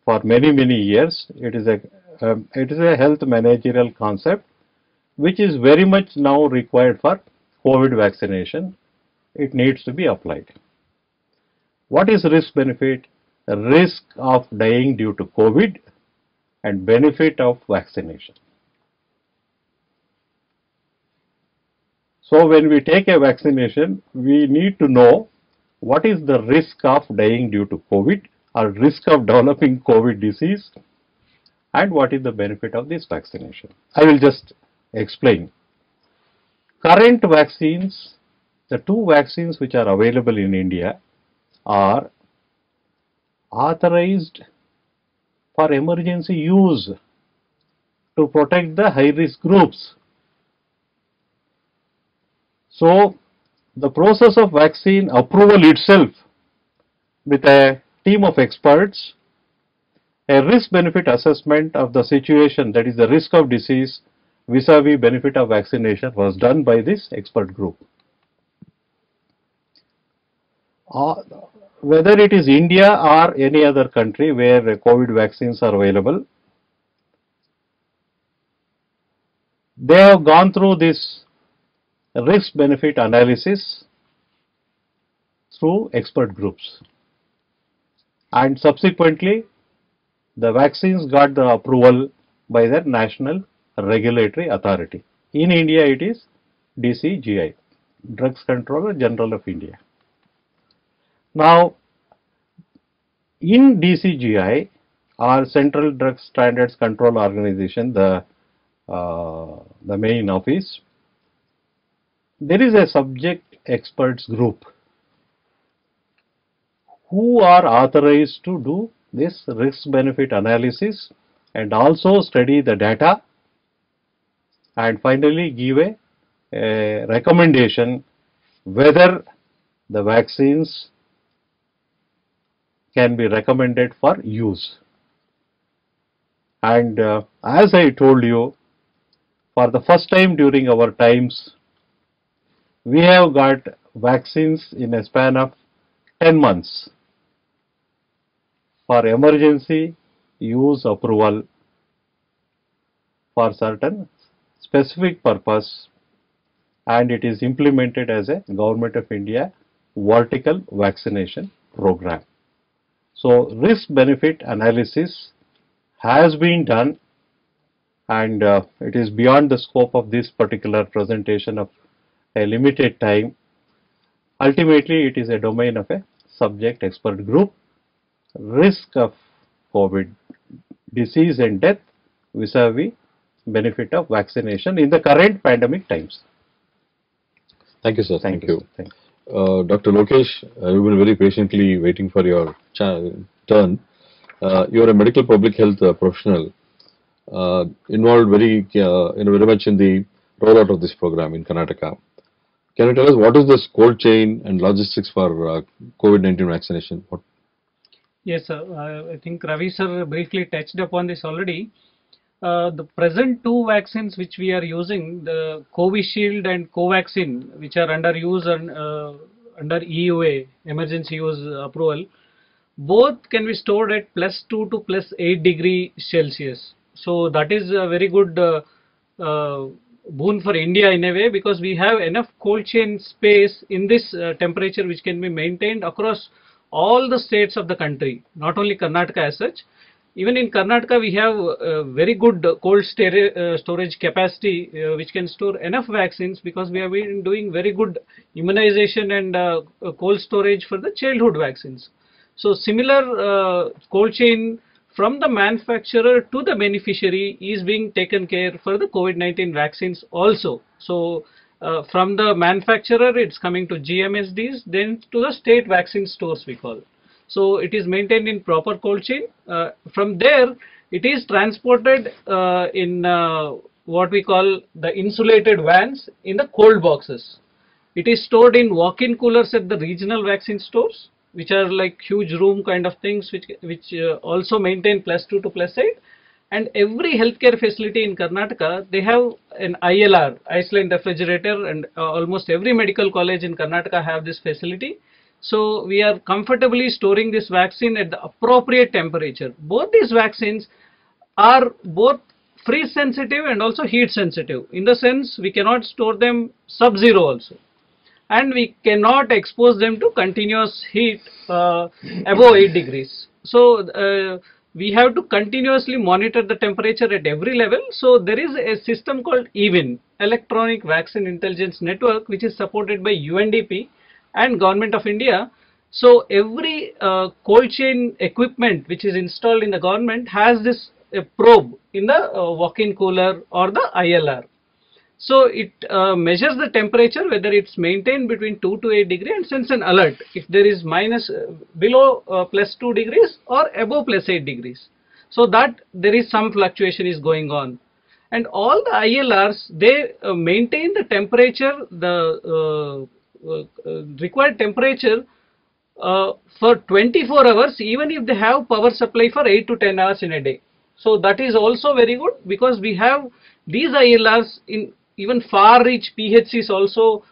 for many years. It is a health managerial concept which is very much now required for COVID vaccination. It needs to be applied. What is risk benefit? Risk of dying due to COVID and benefit of vaccination. So when we take a vaccination, we need to know what is the risk of dying due to COVID or risk of developing COVID disease, and what is the benefit of this vaccination. I will just explain. Current vaccines, the 2 vaccines which are available in India are authorized for emergency use to protect the high risk groups. So the process of vaccine approval itself with a team of experts, a risk benefit assessment of the situation, that is the risk of disease vis-a-vis benefit of vaccination, was done by this expert group. Whether it is India or any other country where COVID vaccines are available, they have gone through this risk benefit analysis through expert groups. And subsequently, the vaccines got the approval by the National Regulatory Authority. In India, it is DCGI, Drugs Controller General of India. Now, in DCGI, or Central Drug Standards Control Organization, the main office, there is a subject experts group who are authorized to do this risk benefit analysis and also study the data and finally give a recommendation whether the vaccines can be recommended for use. And as I told you, for the first time during our times, we have got vaccines in a span of 10 months for emergency use approval for certain specific purpose, and it is implemented as a Government of India vertical vaccination program. So, risk benefit analysis has been done, and it is beyond the scope of this particular presentation of a limited time. Ultimately, it is a domain of a subject expert group. Risk of COVID disease and death vis-a-vis benefit of vaccination in the current pandemic times. Thank you, sir. Thank you. Thank you. Dr. Lokesh, you've been very patiently waiting for your turn. You are a medical public health professional involved very much in the rollout of this program in Karnataka. Can you tell us what is this cold chain and logistics for COVID-19 vaccination? Yes, sir. I think Ravi sir briefly touched upon this already. The present two vaccines which we are using, the Covishield and Covaxin, which are under use and under EUA, emergency use approval, both can be stored at +2 to +8 degree Celsius. So that is a very good boon for India in a way, because we have enough cold chain space in this temperature which can be maintained across all the states of the country, not only Karnataka as such. Even in Karnataka, we have very good cold storage capacity which can store enough vaccines, because we have been doing very good immunization and cold storage for the childhood vaccines. So similar cold chain from the manufacturer to the beneficiary is being taken care for the COVID-19 vaccines also. So from the manufacturer, it's coming to GMSDs, then to the state vaccine stores we call. So it is maintained in proper cold chain. From there, it is transported in what we call the insulated vans in the cold boxes. It is stored in walk-in coolers at the regional vaccine stores, which are like huge room kind of things, which also maintain +2 to +8. And every healthcare facility in Karnataka, they have an ILR, ice-line refrigerator, and almost every medical college in Karnataka have this facility. So we are comfortably storing this vaccine at the appropriate temperature. Both these vaccines are both freeze sensitive and also heat sensitive. In the sense, we cannot store them sub-zero also, and we cannot expose them to continuous heat above 8 degrees. So we have to continuously monitor the temperature at every level. So there is a system called EVIN, Electronic Vaccine Intelligence Network, which is supported by UNDP and Government of India. So every cold chain equipment which is installed in the government has this probe in the walk-in cooler or the ILR. So it measures the temperature, whether it's maintained between 2 to 8 degrees, and sends an alert if there is below +2 degrees or above +8 degrees. So that there is some fluctuation is going on. And all the ILRs, they maintain the temperature, the required temperature for 24 hours, even if they have power supply for 8 to 10 hours in a day. So that is also very good, because we have these ILRs in even far reach PHCs also,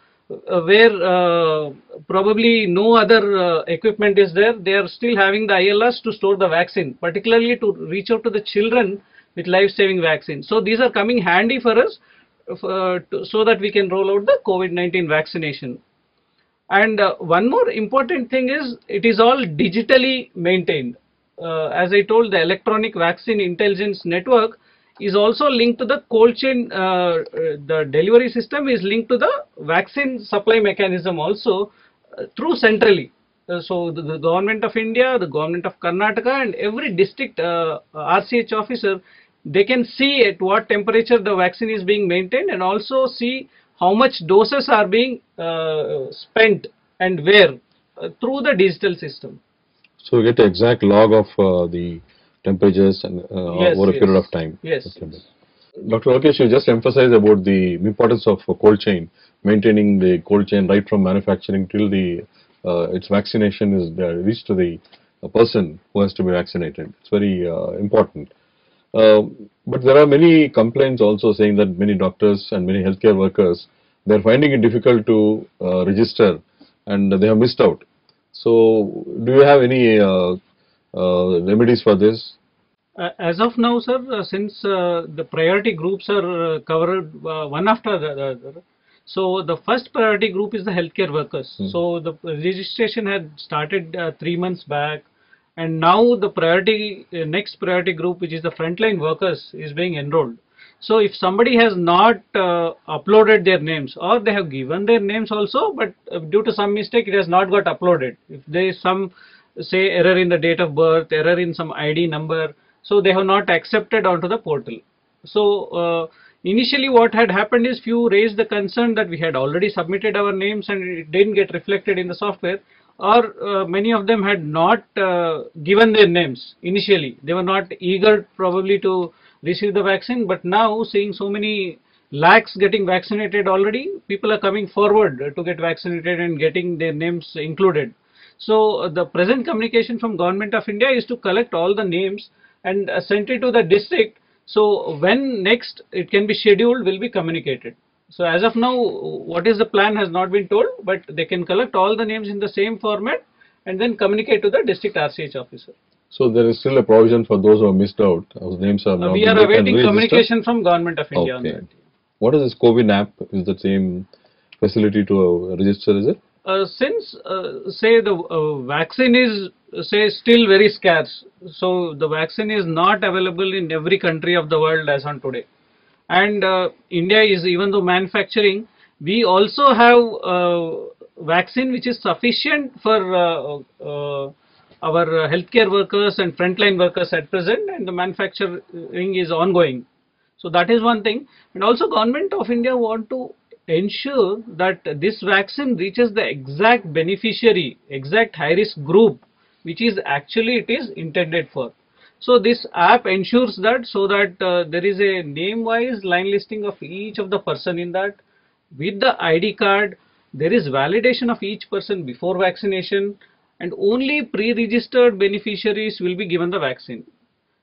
where probably no other equipment is there. They are still having the ILRs to store the vaccine, particularly to reach out to the children with life-saving vaccines. So these are coming handy for us so that we can roll out the COVID-19 vaccination. And one more important thing is it is all digitally maintained. As I told, the electronic vaccine intelligence network is also linked to the cold chain. The delivery system is linked to the vaccine supply mechanism also through centrally. So the government of India, the government of Karnataka, and every district RCH officer, they can see at what temperature the vaccine is being maintained, and also see how much doses are being spent and where through the digital system. So you get the exact log of the temperatures and Yes, over a period yes. of time. Yes. Okay. Dr. Rakesh, you just emphasized about the importance of cold chain, maintaining the cold chain right from manufacturing till the its vaccination is reached to the person who has to be vaccinated. It's very important. But there are many complaints also saying that many doctors and many healthcare workers, they are finding it difficult to register and they have missed out. So, do you have any remedies for this? As of now, sir, since the priority groups are covered one after the other, so the first priority group is the healthcare workers. So the registration had started 3 months back, and now the priority next priority group, which is the frontline workers, is being enrolled. So if somebody has not uploaded their names, or they have given their names also, but due to some mistake it has not got uploaded. If there is some, say, error in the date of birth, error in some ID number, so they have not accepted onto the portal. So initially what had happened is few raised the concern that we had already submitted our names and it didn't get reflected in the software, or many of them had not given their names initially. They were not eager probably to receive the vaccine, but now seeing so many lakhs getting vaccinated already, people are coming forward to get vaccinated and getting their names included. So the present communication from Government of India is to collect all the names and send it to the district. So when next it can be scheduled will be communicated. So as of now, what is the plan has not been told, but they can collect all the names in the same format and then communicate to the district RCH officer. So there is still a provision for those who have missed out, whose names are now We are awaiting communication from Government of India on Okay. that. What is this CoWIN app? Is the same facility to register, is it? Since say the vaccine is say still very scarce, so the vaccine is not available in every country of the world as on today, and India is, even though manufacturing, we also have vaccine which is sufficient for our healthcare workers and frontline workers at present, and the manufacturing is ongoing. So that is one thing, and also Government of India want to ensure that this vaccine reaches the exact beneficiary, exact high risk group, which is actually it is intended for. So this app ensures that, so that there is a name wise line listing of each of the person in that. With the ID card, there is validation of each person before vaccination, and only pre-registered beneficiaries will be given the vaccine.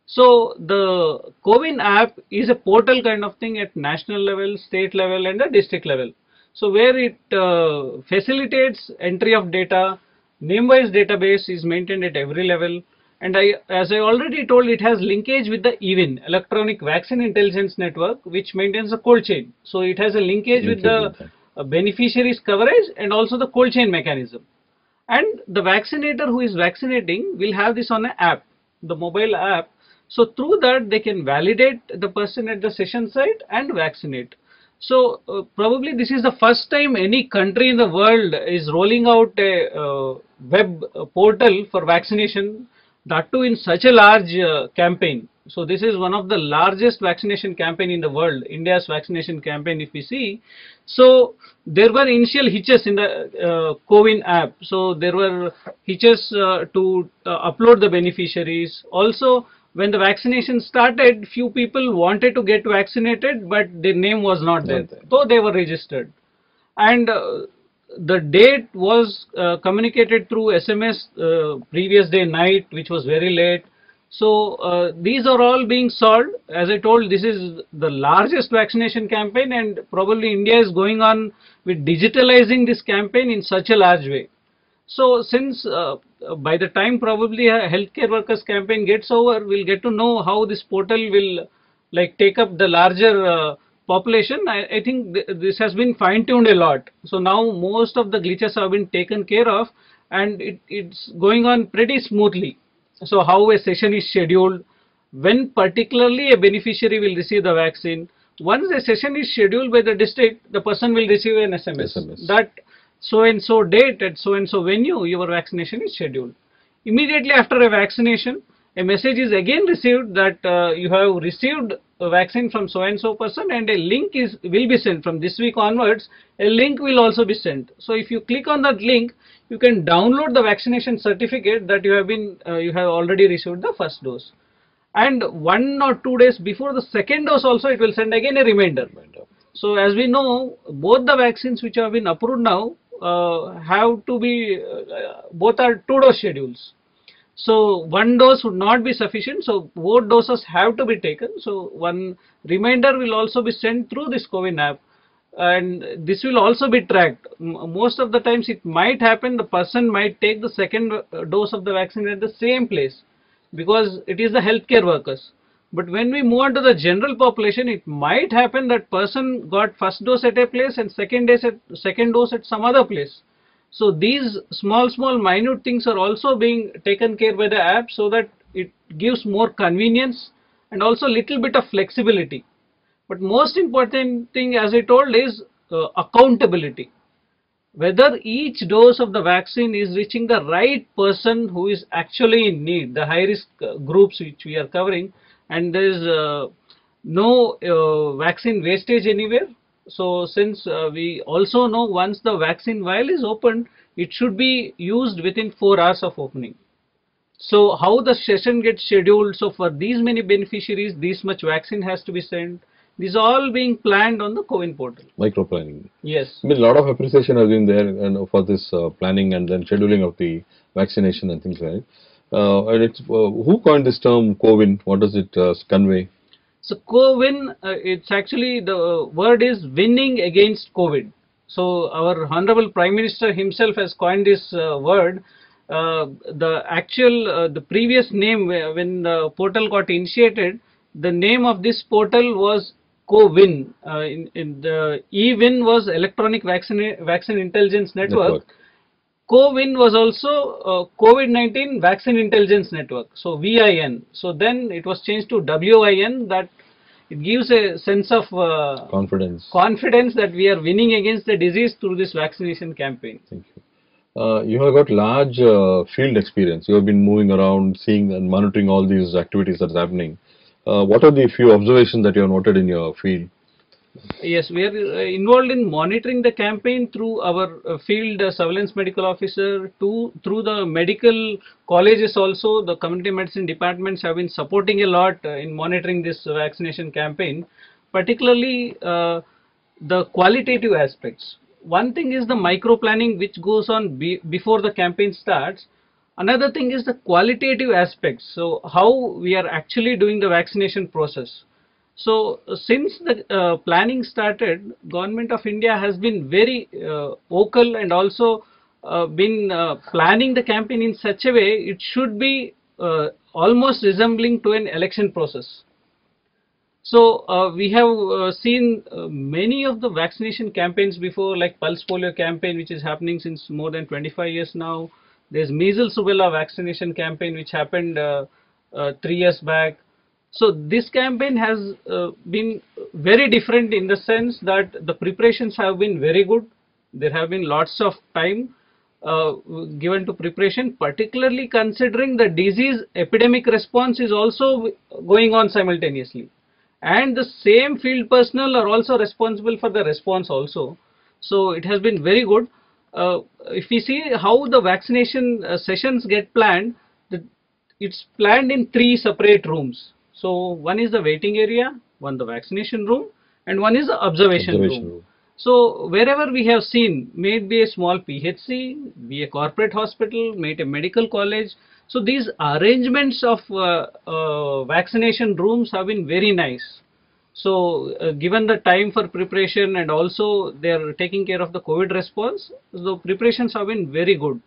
So the CoWIN app is a portal kind of thing at national level, state level and the district level. So where it facilitates entry of data, name-wise database is maintained at every level, and as I already told, it has linkage with the EVIN, Electronic Vaccine Intelligence Network, which maintains a cold chain. So it has a linkage with the beneficiaries coverage and also the cold chain mechanism. And the vaccinator who is vaccinating will have this on an app, the mobile app. So through that they can validate the person at the session site and vaccinate. So probably this is the first time any country in the world is rolling out a web portal for vaccination, that too in such a large campaign. So this is one of the largest vaccination campaign in the world, India's vaccination campaign if we see. So there were initial hitches in the CoWIN app. So there were hitches to upload the beneficiaries. Also, when the vaccination started, few people wanted to get vaccinated, but their name was not there, though they were registered. And the date was communicated through SMS previous day night, which was very late. So these are all being solved. As I told, this is the largest vaccination campaign, and probably India is going on with digitalizing this campaign in such a large way. So since by the time probably a healthcare workers campaign gets over, we'll get to know how this portal will like take up the larger population, I think this has been fine-tuned a lot. So now most of the glitches have been taken care of, and it's going on pretty smoothly. So how a session is scheduled, when particularly a beneficiary will receive the vaccine. Once a session is scheduled by the district, the person will receive an SMS, that so and so date at so and so venue your vaccination is scheduled. Immediately after a vaccination, a message is again received that you have received a vaccine from so and so person, and a link will be sent. From this week onwards, a link will also be sent. So if you click on that link, you can download the vaccination certificate that you have already received the first dose. And 1 or 2 days before the second dose also, it will send again a reminder. So as we know, both the vaccines which have been approved now have to be, both are 2-dose schedules. So 1 dose would not be sufficient. So both doses have to be taken. So one reminder will also be sent through this CoWIN app, and this will also be tracked. Most of the times it might happen the person might take the second dose of the vaccine at the same place, because it is the healthcare workers. But when we move on to the general population, it might happen that person got first dose at a place and second dose at some other place. So these small minute things are also being taken care by the app, so that it gives more convenience and also little bit of flexibility. But most important thing, as I told, is accountability. Whether each dose of the vaccine is reaching the right person who is actually in need, the high risk groups which we are covering, and there is no vaccine wastage anywhere. So since we also know once the vaccine vial is opened, it should be used within 4 hours of opening. So how the session gets scheduled, so for these many beneficiaries, this much vaccine has to be sent. These are all being planned on the CoWIN portal. Micro planning. Yes. I mean, a lot of appreciation has been there and for this planning and then scheduling of the vaccination and things like that. And it's who coined this term CoWIN? What does it convey? So CoWIN, it's actually, the word is winning against COVID. So our Honorable Prime Minister himself has coined this word. The previous name when the portal got initiated, the name of this portal was CoWIN. In the eWIN was Electronic Vaccine Intelligence Network. CoWIN was also COVID-19 Vaccine Intelligence Network, so VIN. So then it was changed to WIN, that it gives a sense of confidence that we are winning against the disease through this vaccination campaign. Thank you. You have got large field experience. You have been moving around, seeing and monitoring all these activities that are happening. What are the few observations that you have noted in your field? Yes, we are involved in monitoring the campaign through our field surveillance medical officer, through the medical colleges also. The community medicine departments have been supporting a lot in monitoring this vaccination campaign, particularly the qualitative aspects. One thing is the micro planning which goes on before the campaign starts. Another thing is the qualitative aspects. So how we are actually doing the vaccination process. So since the planning started, Government of India has been very vocal and also been planning the campaign in such a way it should be almost resembling to an election process. So we have seen many of the vaccination campaigns before, like Pulse Polio campaign, which is happening since more than 25 years now. There's Measles Rubella vaccination campaign which happened 3 years back. So this campaign has been very different in the sense that the preparations have been very good. There have been lots of time given to preparation, particularly considering the disease epidemic response is also going on simultaneously. And the same field personnel are also responsible for the response also. So it has been very good. If we see how the vaccination sessions get planned, it's planned in 3 separate rooms. So one is the waiting area, one the vaccination room, and one is the observation room. So wherever we have seen, may it be a small PHC, be a corporate hospital, may it a medical college. So these arrangements of vaccination rooms have been very nice. So given the time for preparation and also they are taking care of the COVID response, the preparations have been very good.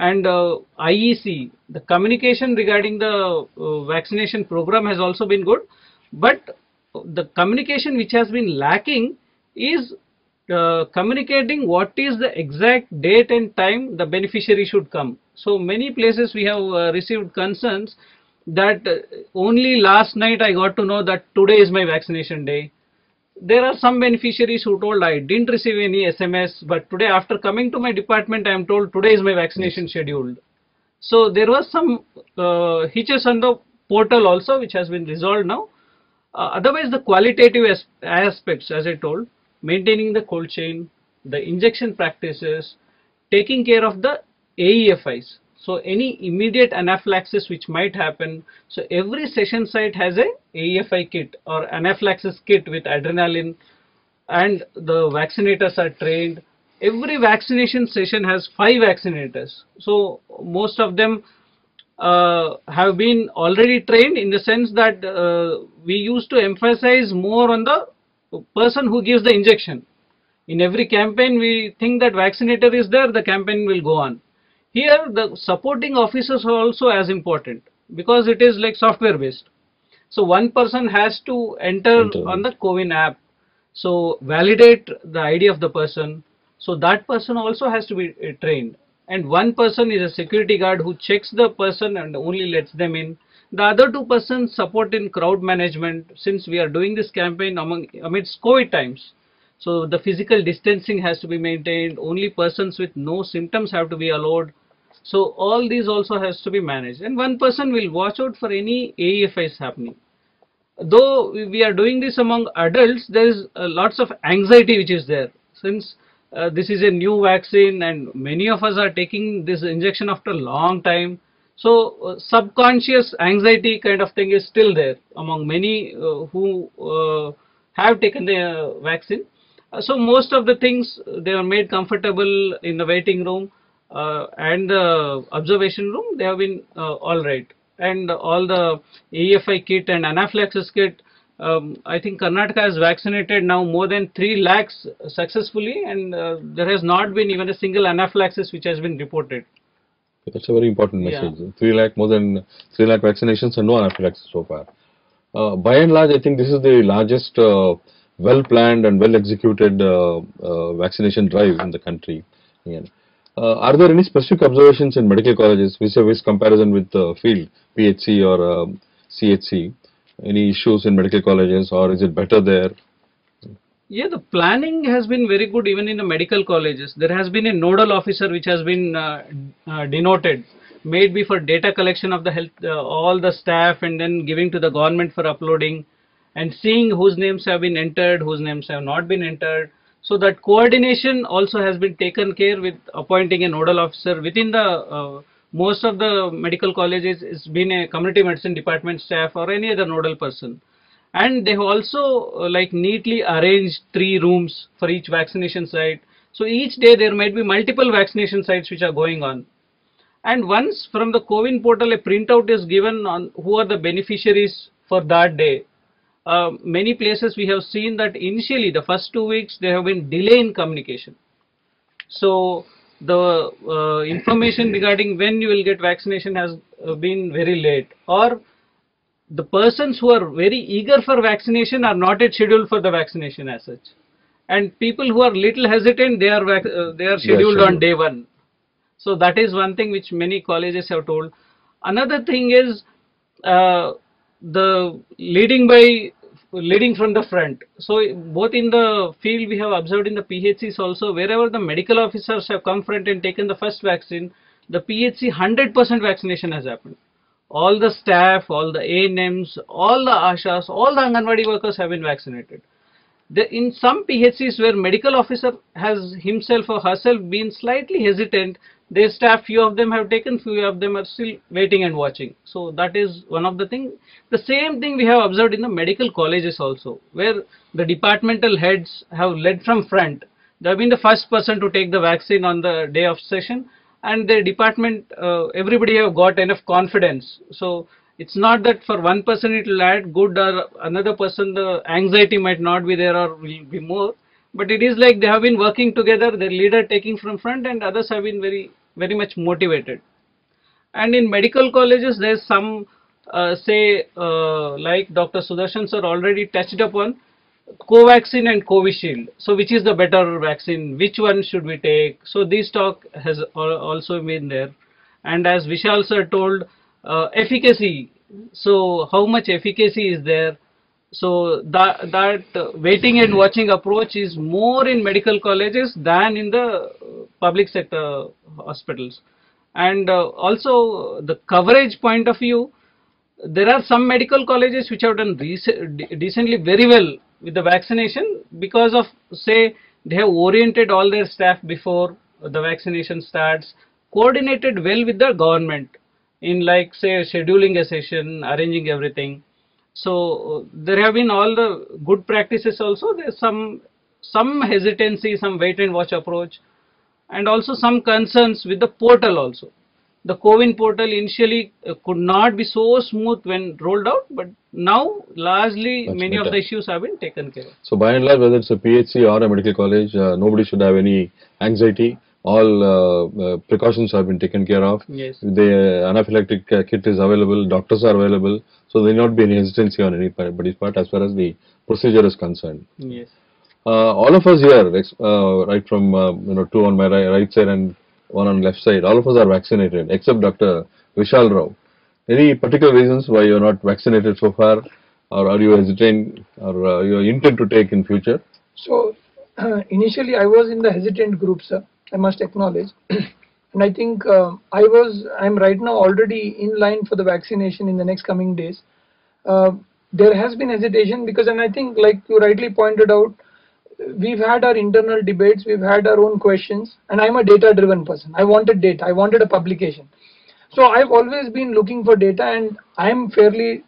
And IEC, the communication regarding the vaccination program has also been good. But the communication which has been lacking is communicating what is the exact date and time the beneficiary should come. So many places we have received concerns that only last night I got to know that today is my vaccination day. There are some beneficiaries who told I didn't receive any SMS, but today after coming to my department I am told today is my vaccination scheduled. So there was some hitches on the portal also, which has been resolved now. Otherwise the qualitative aspects, as I told, maintaining the cold chain, the injection practices, taking care of the AEFIs. So any immediate anaphylaxis which might happen, so every session site has a AEFI kit or anaphylaxis kit with adrenaline, and the vaccinators are trained. Every vaccination session has 5 vaccinators. So most of them have been already trained, in the sense that we used to emphasize more on the person who gives the injection. In every campaign we think that vaccinator is there, the campaign will go on. Here the supporting officers are also as important, because it is like software based. So one person has to enter on the CoWIN app, so validate the ID of the person. So that person also has to be trained. And one person is a security guard who checks the person and only lets them in. The other 2 persons support in crowd management, since we are doing this campaign amidst COVID times. So the physical distancing has to be maintained, only persons with no symptoms have to be allowed. So all these also has to be managed, and one person will watch out for any AEFIs happening. Though we are doing this among adults, there is lots of anxiety which is there, since this is a new vaccine and many of us are taking this injection after a long time. So subconscious anxiety kind of thing is still there among many who have taken the vaccine. So most of the things they are made comfortable in the waiting room and the observation room. They have been all right, and all the AEFI kit and anaphylaxis kit. I think Karnataka has vaccinated now more than 3 lakhs successfully, and there has not been even a single anaphylaxis which has been reported. That's a very important message. Yeah. 3 lakh, more than 3 lakh vaccinations and no anaphylaxis so far. By and large, I think this is the largest well-planned and well-executed vaccination drive in the country. Again. Are there any specific observations in medical colleges vis-a-vis comparison with field, PHC or CHC? Any issues in medical colleges, or is it better there? Yeah, the planning has been very good even in the medical colleges. There has been a nodal officer which has been denoted, maybe for data collection of the health, all the staff, and then giving to the government for uploading, and seeing whose names have been entered, whose names have not been entered. So that coordination also has been taken care with appointing a nodal officer within the most of the medical colleges. It's been a community medicine department staff or any other nodal person. And they have also like neatly arranged 3 rooms for each vaccination site. So each day there might be multiple vaccination sites which are going on. And once from the CoWIN portal a printout is given on who are the beneficiaries for that day. Many places we have seen that initially the first 2 weeks there have been delay in communication. So the information regarding when you will get vaccination has been very late, or the persons who are very eager for vaccination are not yet scheduled for the vaccination as such, and people who are little hesitant, they are scheduled on day 1. So that is one thing which many colleges have told. Another thing is the leading from the front. So both in the field we have observed, in the PHCs also, wherever the medical officers have come front and taken the first vaccine, the PHC 100% vaccination has happened. All the staff, all the ANMs, all the ASHAs, all the Anganwadi workers have been vaccinated. In some PHCs where medical officer has himself or herself been slightly hesitant, their staff, few of them have taken, few of them are still waiting and watching. So that is one of the things. The same thing we have observed in the medical colleges also, where the departmental heads have led from front. They have been the first person to take the vaccine on the day of session, and their department, everybody have got enough confidence. So it's not that for one person it will add good, or another person the anxiety might not be there or will be more. But it is like they have been working together, their leader taking from front, and others have been very much motivated. And in medical colleges there is some say, like Dr. Sudarshan sir already touched upon, Covaxin and Covishield. So which is the better vaccine? Which one should we take? So this talk has also been there. And as Vishal sir told, efficacy. So how much efficacy is there? So that waiting and watching approach is more in medical colleges than in the public sector hospitals. And also the coverage point of view, there are some medical colleges which have done decently very well with the vaccination because of, say, they have oriented all their staff before the vaccination starts, coordinated well with the government in, like, say, scheduling a session, arranging everything. So there have been all the good practices also. There's some hesitancy, some wait and watch approach, and also some concerns with the portal also. The CoWIN portal initially could not be so smooth when rolled out, but now largely Much many of better. the issues have been taken care of. So by and large, whether it's a PHC or a medical college, nobody should have any anxiety. All precautions have been taken care of. Yes. The anaphylactic kit is available, doctors are available, so there will not be any hesitancy on anybody's part as far as the procedure is concerned. Yes. All of us here, right from two on my right side and one on left side, all of us are vaccinated except Dr. Vishal Rao. Any particular reasons why you are not vaccinated so far, or are you hesitant, or you intend to take in future? So initially I was in the hesitant group, sir, I must acknowledge. And I think I'm right now already in line for the vaccination in the next coming days. There has been hesitation because, and I think like you rightly pointed out, we've had our internal debates, we've had our own questions, and I'm a data driven person. I wanted data, I wanted a publication. So I've always been looking for data, and I'm fairly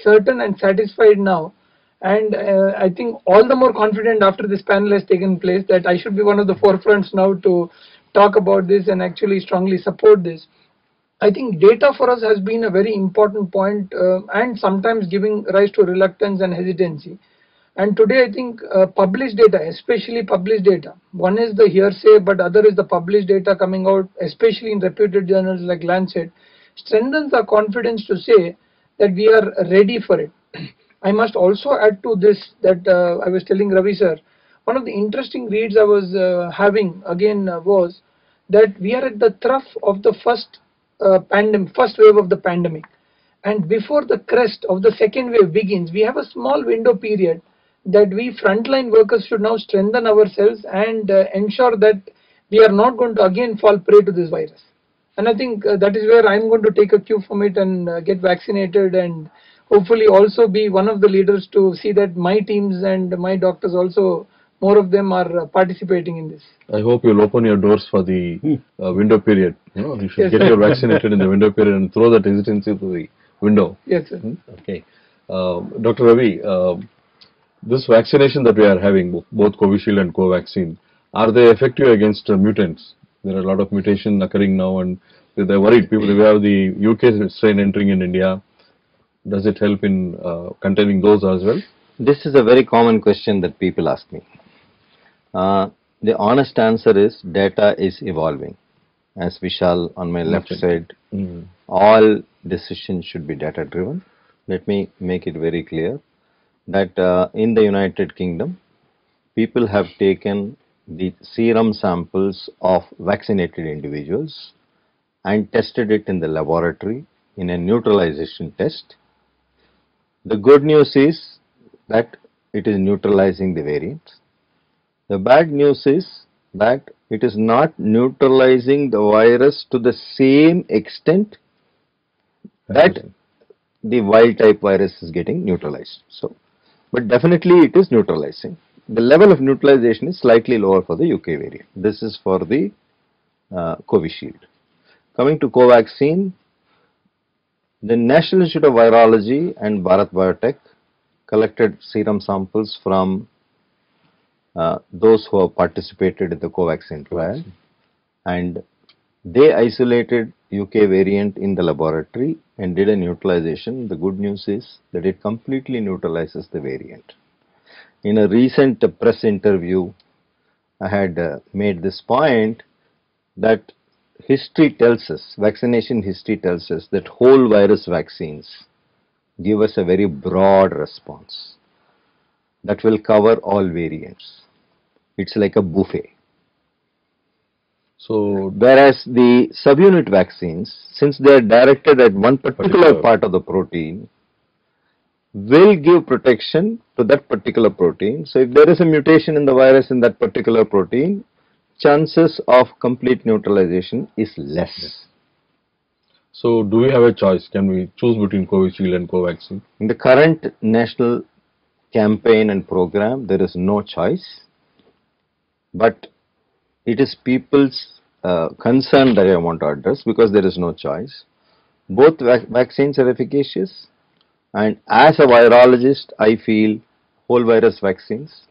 certain and satisfied now. And I think all the more confident after this panel has taken place that I should be one of the forefronts now to talk about this and actually strongly support this. I think data for us has been a very important point, and sometimes giving rise to reluctance and hesitancy. And today I think published data, especially published data, one is the hearsay, but other is the published data coming out, especially in reputed journals like Lancet, strengthens our confidence to say that we are ready for it. I must also add to this that I was telling Ravi sir, one of the interesting reads I was having again was that we are at the trough of the first wave of the pandemic, and before the crest of the second wave begins, we have a small window period that we frontline workers should now strengthen ourselves and ensure that we are not going to again fall prey to this virus. And I think that is where I'm going to take a cue from it and get vaccinated, and hopefully also be one of the leaders to see that my teams and my doctors also, more of them are participating in this. I hope you'll open your doors for the window period. You should Yes, get sir. your vaccinated in the window period and throw that hesitancy to the window. Yes, sir. Okay. Dr. Ravi, this vaccination that we are having, both Covishield and Covaxin, are they effective against mutants? There are a lot of mutation occurring now, and they're worried. People, we have the UK strain entering in India. Does it help in containing those as well? This is a very common question that people ask me. The honest answer is data is evolving. As Vishal on my left said, all decisions should be data driven. Let me make it very clear that in the United Kingdom, people have taken the serum samples of vaccinated individuals and tested it in the laboratory in a neutralization test. The good news is that it is neutralizing the variants. The bad news is that it is not neutralizing the virus to the same extent that the wild type virus is getting neutralized. So, but definitely it is neutralizing. The level of neutralization is slightly lower for the UK variant. This is for the Covishield. Coming to Covaxin, the National Institute of Virology and Bharat Biotech collected serum samples from those who have participated in the Covaxin trial, and they isolated UK variant in the laboratory and did a neutralization. The good news is that it completely neutralizes the variant. In a recent press interview, I had made this point that history tells us, vaccination history tells us that whole virus vaccines give us a very broad response that will cover all variants. It's like a buffet. So Whereas the subunit vaccines, since they are directed at one particular part of the protein, will give protection to that particular protein. So if there is a mutation in the virus in that particular protein, chances of complete neutralization is less. so do we have a choice? Can we choose between Covishield and Covaxin? In the current national campaign and program, there is no choice, but it is people's concern that I want to address, because there is no choice. Both vaccines are efficacious, and as a virologist, I feel whole virus vaccines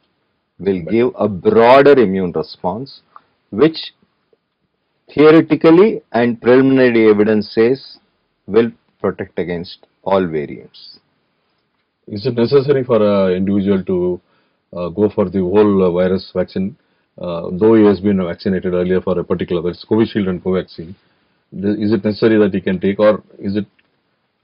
will give a broader immune response, which theoretically and preliminary evidence says will protect against all variants. Is it necessary for an individual to go for the whole virus vaccine, though he has been vaccinated earlier for a particular virus, Covishield and Covaxin? Is it necessary that he can take, or is it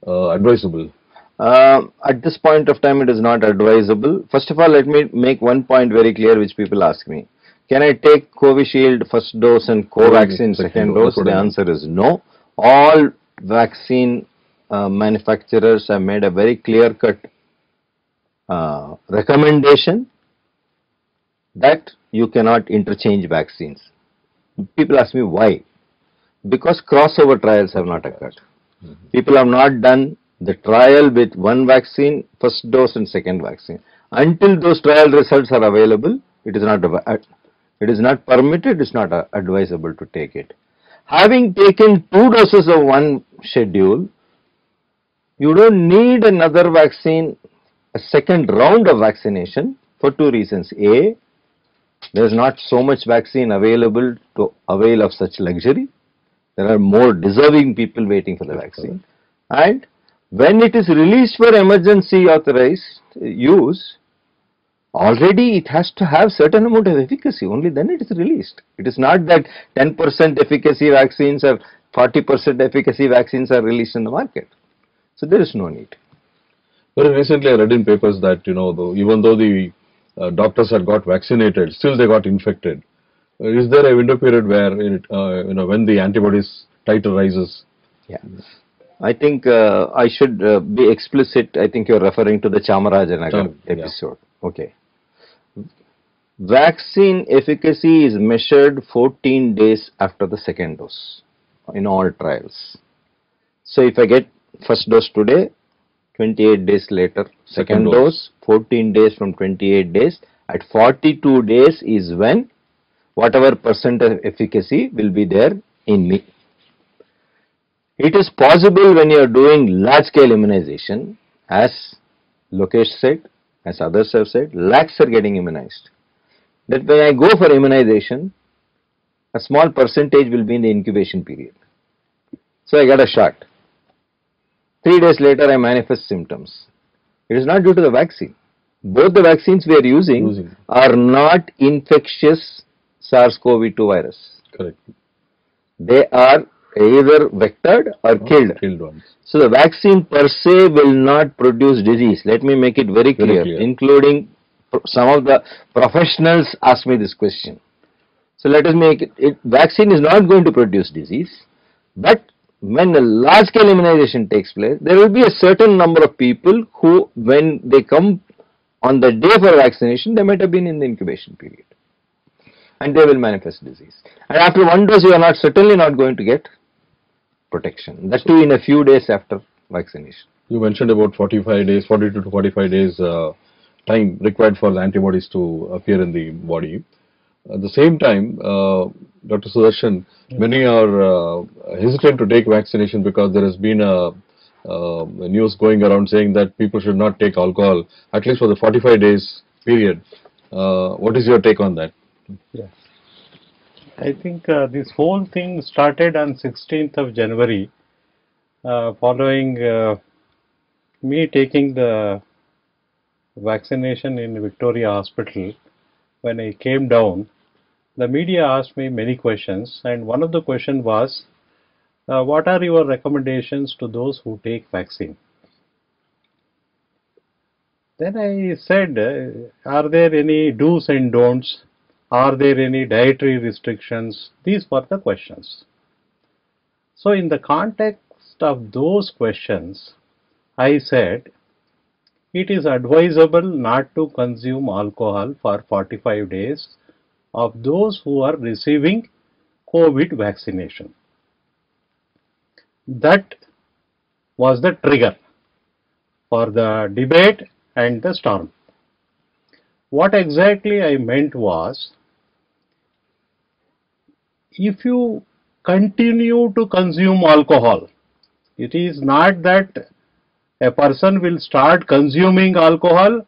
advisable? At this point of time, it is not advisable. First of all, let me make one point very clear, which people ask me. Can I take Covishield first dose and Covaxin second dose? The answer is no. All vaccine manufacturers have made a very clear-cut recommendation that you cannot interchange vaccines. People ask me why. Because crossover trials have not occurred. People have not done the trial with one vaccine, first dose and second vaccine. Until those trial results are available, it is not permitted, it is not advisable to take it. Having taken 2 doses of one schedule, you don't need another vaccine, a second round of vaccination, for 2 reasons. A, there is not so much vaccine available to avail of such luxury. There are more deserving people waiting for the vaccine. And when it is released for emergency authorized use, already it has to have certain amount of efficacy, only then it is released. It is not that 10% efficacy vaccines or 40% efficacy vaccines are released in the market. So there is no need. Very recently I read in papers that, even though the doctors had got vaccinated, still they got infected. Is there a window period where, when the antibodies titer rises? Yeah. I think I should be explicit. I think you're referring to the Chamarajanagar episode. Yeah. Okay. Vaccine efficacy is measured 14 days after the second dose in all trials. So if I get first dose today, 28 days later, second dose, 14 days from 28 days, at 42 days is when whatever percent of efficacy will be there in me. It is possible when you are doing large scale immunization, as Lokesh said, as others have said, lakhs are getting immunized. That when I go for immunization, a small percentage will be in the incubation period. So I got a shot. 3 days later I manifest symptoms. It is not due to the vaccine. Both the vaccines we are using are not infectious SARS-CoV-2 virus. Correct. They are either vectored or killed. Ones. So the vaccine per se will not produce disease. Let me make it very clear. Including some of the professionals ask me this question. So let us make it, vaccine is not going to produce disease, but when a large scale immunization takes place, there will be a certain number of people who, when they come on the day for vaccination, they might have been in the incubation period and they will manifest disease. And after one dose, you are certainly not going to get protection. That too in a few days after vaccination. You mentioned about 45 days, 42 to 45 days time required for the antibodies to appear in the body. At the same time, Dr. Sudarshan, many are hesitant to take vaccination because there has been a news going around saying that people should not take alcohol at least for the 45 days period. What is your take on that? Yeah. I think this whole thing started on 16th of January following me taking the vaccination in Victoria Hospital. When I came down, the media asked me many questions, and one of the question was, what are your recommendations to those who take vaccine? Then I said, are there any do's and don'ts? Are there any dietary restrictions? These were the questions. So in the context of those questions, I said, it is advisable not to consume alcohol for 45 days of those who are receiving COVID vaccination. That was the trigger for the debate and the storm. What exactly I meant was, if you continue to consume alcohol, it is not that a person will start consuming alcohol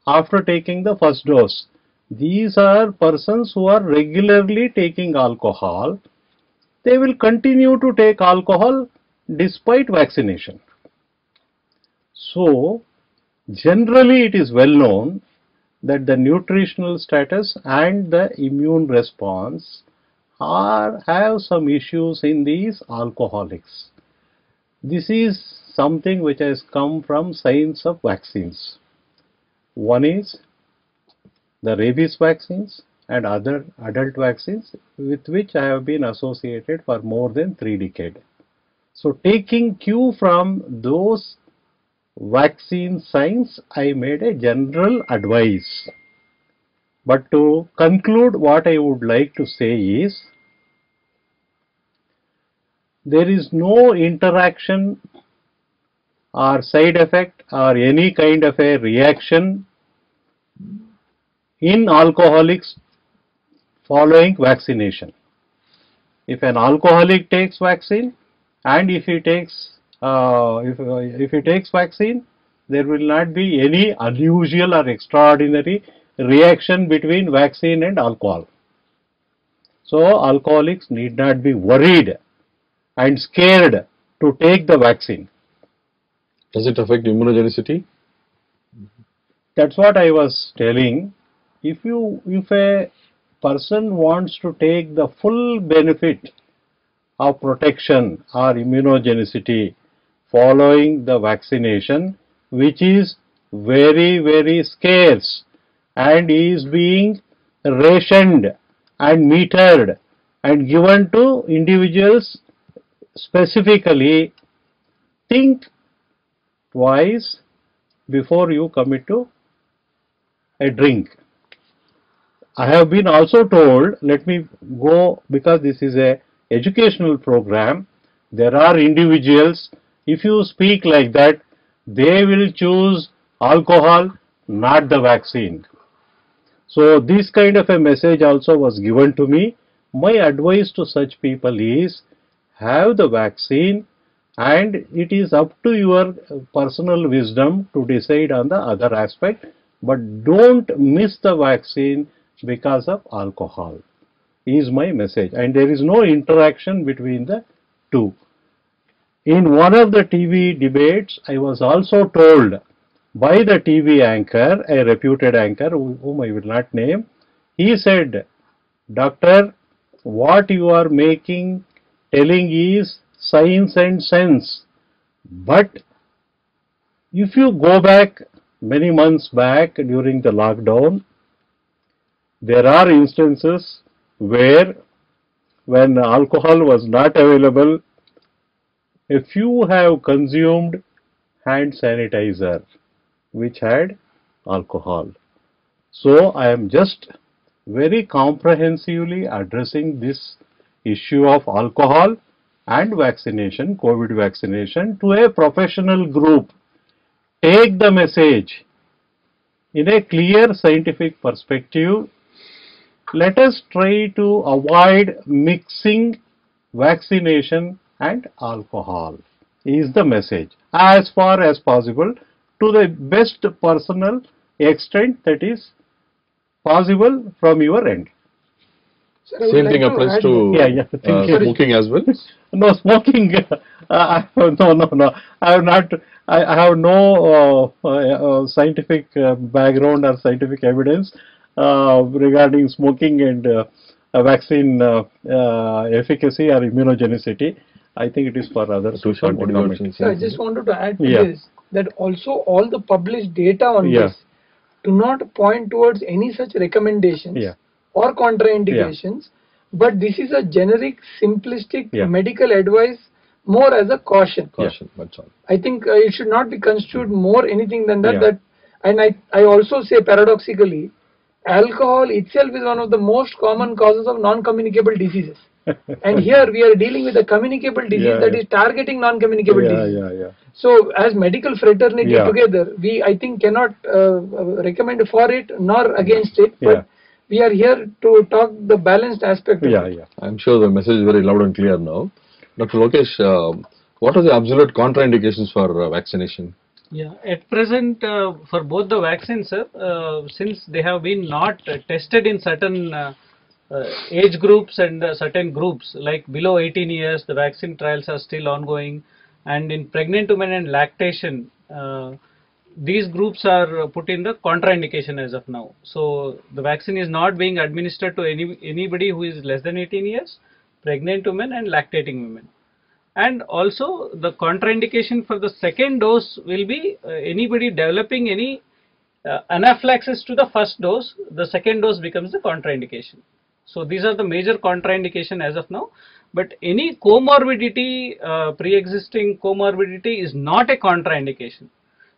after taking the first dose. These are persons who are regularly taking alcohol. They will continue to take alcohol despite vaccination. So, generally it is well known that the nutritional status and the immune response have some issues in these alcoholics. This is something which has come from science of vaccines. One is the rabies vaccines and other adult vaccines with which I have been associated for more than 3 decades. So taking cue from those vaccine science, I made a general advice. But to conclude, what I would like to say is, there is no interaction or side effect or any kind of a reaction in alcoholics following vaccination. If an alcoholic takes vaccine and if he takes vaccine, there will not be any unusual or extraordinary reaction between vaccine and alcohol. So alcoholics need not be worried and scared to take the vaccine. Does it affect immunogenicity? That's what I was telling. If a person wants to take the full benefit of protection or immunogenicity following the vaccination, which is very, very scarce and is being rationed and metered and given to individuals specifically, think twice before you commit to a drink. I have been also told, let me go, because this is a educational program, there are individuals, if you speak like that, they will choose alcohol, not the vaccine. So this kind of a message also was given to me. My advice to such people is, have the vaccine, and it is up to your personal wisdom to decide on the other aspect, but don't miss the vaccine because of alcohol, is my message. And there is no interaction between the two. In one of the TV debates, I was also told by the TV anchor, a reputed anchor whom I will not name, he said, "Doctor, what you are telling is science and sense, but if you go back many months back during the lockdown, there are instances where when alcohol was not available, a few have consumed hand sanitizer which had alcohol." So I am just very comprehensively addressing this issue of alcohol and vaccination, COVID vaccination, to a professional group. Take the message in a clear scientific perspective. Let us try to avoid mixing vaccination and alcohol, is the message, as far as possible, to the best personal extent that is possible from your end. Sir, I would Same like thing to applies add to more. Thank you. smoking as well. No smoking. No. I have no scientific background or scientific evidence regarding smoking and vaccine efficacy or immunogenicity. I think it is for others. Tushar, what do you want to So I say? just wanted to add to Yeah. this that also all the published data on Yeah. this do not point towards any such recommendations Yeah. or contraindications, but this is a generic, simplistic Yeah. medical advice more as a caution. Caution, that's all. I think it should not be construed more anything than that. Yeah. And I also say paradoxically, alcohol itself is one of the most common causes of non-communicable diseases. And here we are dealing with a communicable disease Yeah, that yeah. is targeting non-communicable Yeah, disease. yeah, yeah. So as medical fraternity Yeah. together, we I think cannot recommend for it nor against it, but Yeah. we are here to talk the balanced aspect of Yeah, it. yeah. I'm sure the message is very loud and clear now. Dr. Lokesh, what are the absolute contraindications for vaccination? Yeah, at present, for both the vaccines, sir, since they have been not tested in certain age groups and certain groups, like below 18 years, the vaccine trials are still ongoing, and in pregnant women and lactation, these groups are put in the contraindication as of now. So the vaccine is not being administered to anybody who is less than 18 years, pregnant women and lactating women. And also the contraindication for the second dose will be anybody developing any anaphylaxis to the first dose, the second dose becomes the contraindication. So these are the major contraindication as of now. But any comorbidity, pre-existing comorbidity is not a contraindication.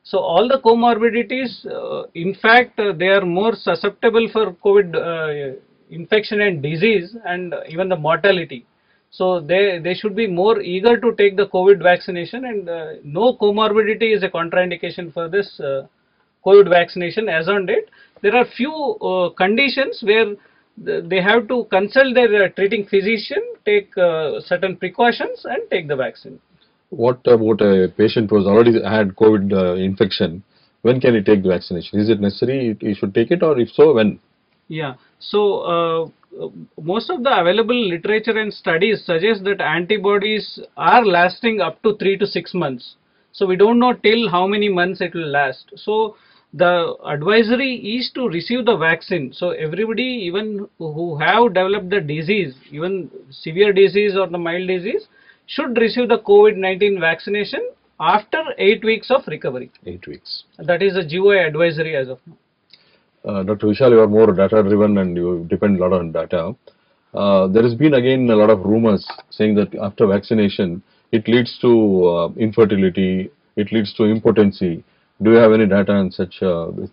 So all the comorbidities, in fact, they are more susceptible for COVID infection and disease and even the mortality. So they should be more eager to take the COVID vaccination, and no comorbidity is a contraindication for this COVID vaccination as on date. There are few conditions where they have to consult their treating physician, take certain precautions and take the vaccine. What about a patient who has already had COVID infection? When can he take the vaccination? Is it necessary he should take it, or if so, when? Yeah, so most of the available literature and studies suggest that antibodies are lasting up to 3 to 6 months. So we don't know till how many months it will last. So the advisory is to receive the vaccine. So everybody, even who have developed the disease, even severe disease or the mild disease, should receive the COVID-19 vaccination after 8 weeks of recovery. 8 weeks. That is the GOI advisory as of now. Dr. Vishal, you are more data driven and you depend a lot on data. There has been again a lot of rumors saying that after vaccination, it leads to infertility, it leads to impotency. Do you have any data on such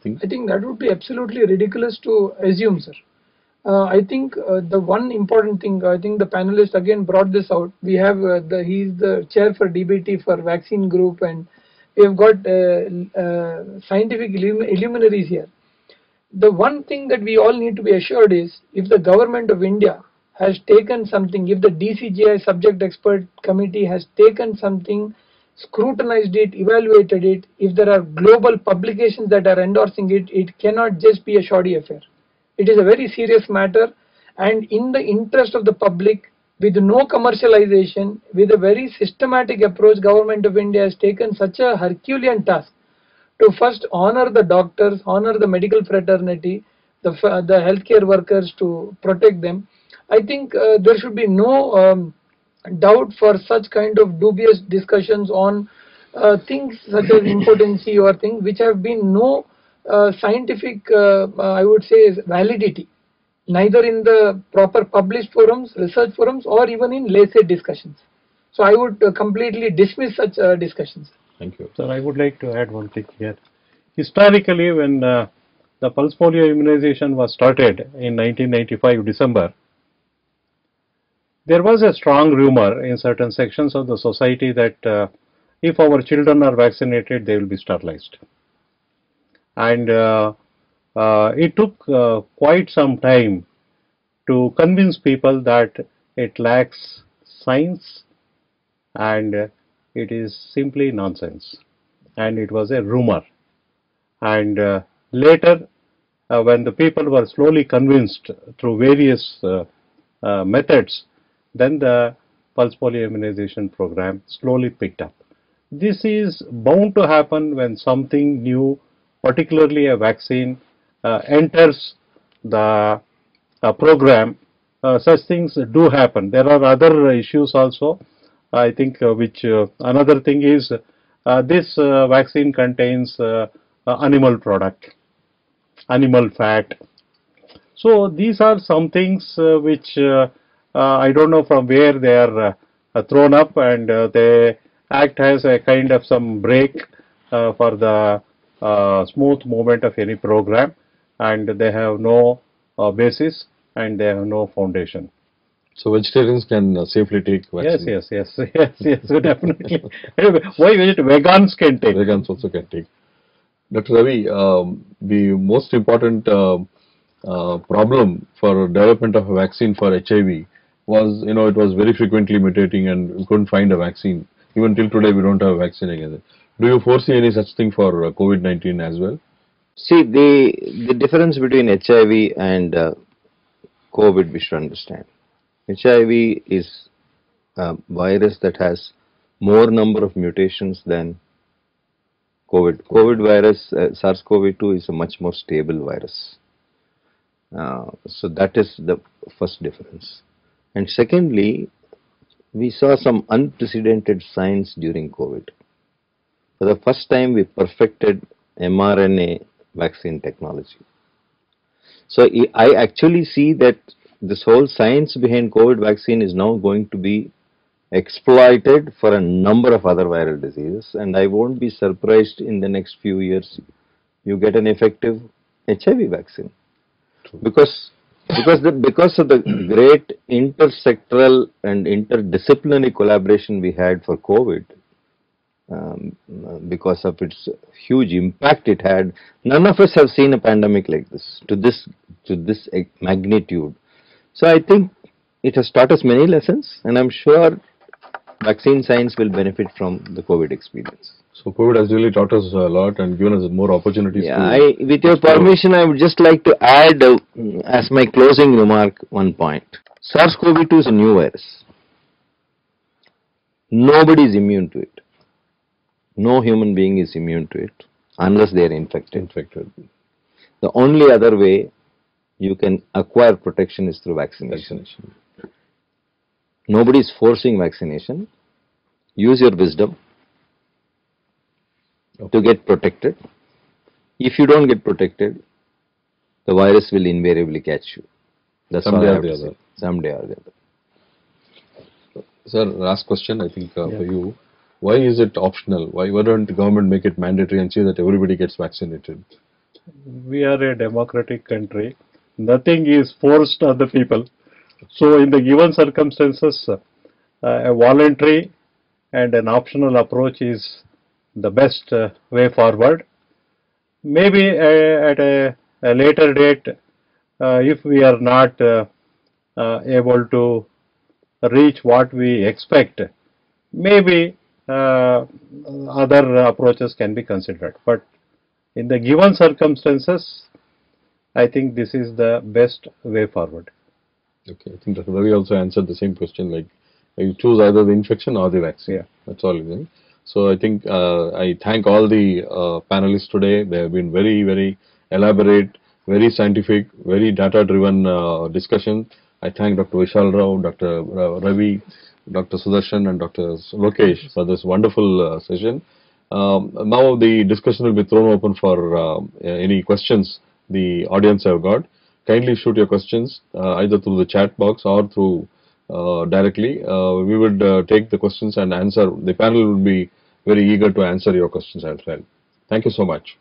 things? I think that would be absolutely ridiculous to assume, sir. I think the one important thing, I think the panelist again brought this out. We have he's the chair for DBT for vaccine group, and we have got scientific illuminaries here. The one thing that we all need to be assured is, if the government of India has taken something, if the DCGI subject expert committee has taken something, scrutinized it, evaluated it, if there are global publications that are endorsing it, it cannot just be a shoddy affair. It is a very serious matter, and in the interest of the public, with no commercialization, with a very systematic approach, Government of India has taken such a Herculean task to first honor the doctors, honor the medical fraternity, the healthcare workers, to protect them. I think there should be no doubt for such kind of dubious discussions on things such as impotency or things which have been no scientific, I would say, validity, neither in the proper published forums, research forums, or even in lay-said discussions. So I would completely dismiss such discussions. Thank you. Sir, I would like to add one thing here. Historically, when the pulse polio immunization was started in 1995 December, there was a strong rumor in certain sections of the society that if our children are vaccinated, they will be sterilized. And it took quite some time to convince people that it lacks science and it is simply nonsense, and it was a rumor. And later, when the people were slowly convinced through various methods, then the pulse polio immunization program slowly picked up. This is bound to happen when something new, particularly a vaccine, enters the program, such things do happen. There are other issues also. I think which another thing is this vaccine contains animal product, animal fat. So these are some things which I don't know from where they are thrown up, and they act as a kind of some break for the smooth movement of any program, and they have no basis and they have no foundation. So vegetarians can safely take Yes, vaccine. yes, so definitely. Why vegans can take? Vegans also can take. Dr. Ravi, the most important problem for development of a vaccine for HIV was, it was very frequently mutating and we couldn't find a vaccine. Even till today, we don't have a vaccine against it. Do you foresee any such thing for COVID-19 as well? See, the difference between HIV and COVID we should understand. HIV is a virus that has more number of mutations than COVID. COVID virus, SARS-CoV-2 is a much more stable virus. So that is the first difference. And secondly, we saw some unprecedented science during COVID. For the first time, we perfected mRNA vaccine technology. So I actually see that this whole science behind COVID vaccine is now going to be exploited for a number of other viral diseases, and I won't be surprised in the next few years you get an effective HIV vaccine. Because of the great intersectoral and interdisciplinary collaboration we had for COVID, because of its huge impact it had, none of us have seen a pandemic like this to this magnitude. So I think it has taught us many lessons, and I'm sure vaccine science will benefit from the COVID experience. So COVID has really taught us a lot and given us more opportunities. Yeah, with your permission, I would just like to add as my closing remark one point. SARS-CoV-2 is a new virus. Nobody is immune to it. No human being is immune to it unless they are infected. The only other way you can acquire protection is through vaccination. Nobody is forcing vaccination. Use your wisdom to get protected. If you don't get protected, the virus will invariably catch you. That's Someday all I or have the to other. say. Someday or the other. Sir, last question, I think, for you. Why is it optional? Why don't the government make it mandatory and say that everybody gets vaccinated? We are a democratic country. Nothing is forced on the people. So in the given circumstances, a voluntary and an optional approach is the best way forward. Maybe at a later date, if we are not able to reach what we expect, maybe other approaches can be considered. But in the given circumstances, I think this is the best way forward. Okay, I think Dr. Ravi also answered the same question, like you choose either the infection or the vaccine. Yeah. That's all. Isn't it? So I think I thank all the panelists today. They have been very, very elaborate, very scientific, very data-driven discussion. I thank Dr. Vishal Rao, Dr. Ravi, Dr. Sudarshan and Dr. Lokesh for this wonderful session. Now the discussion will be thrown open for any questions the audience have got. Kindly shoot your questions either through the chat box or through directly. We would take the questions and answer. The panel will be very eager to answer your questions as well. Thank you so much.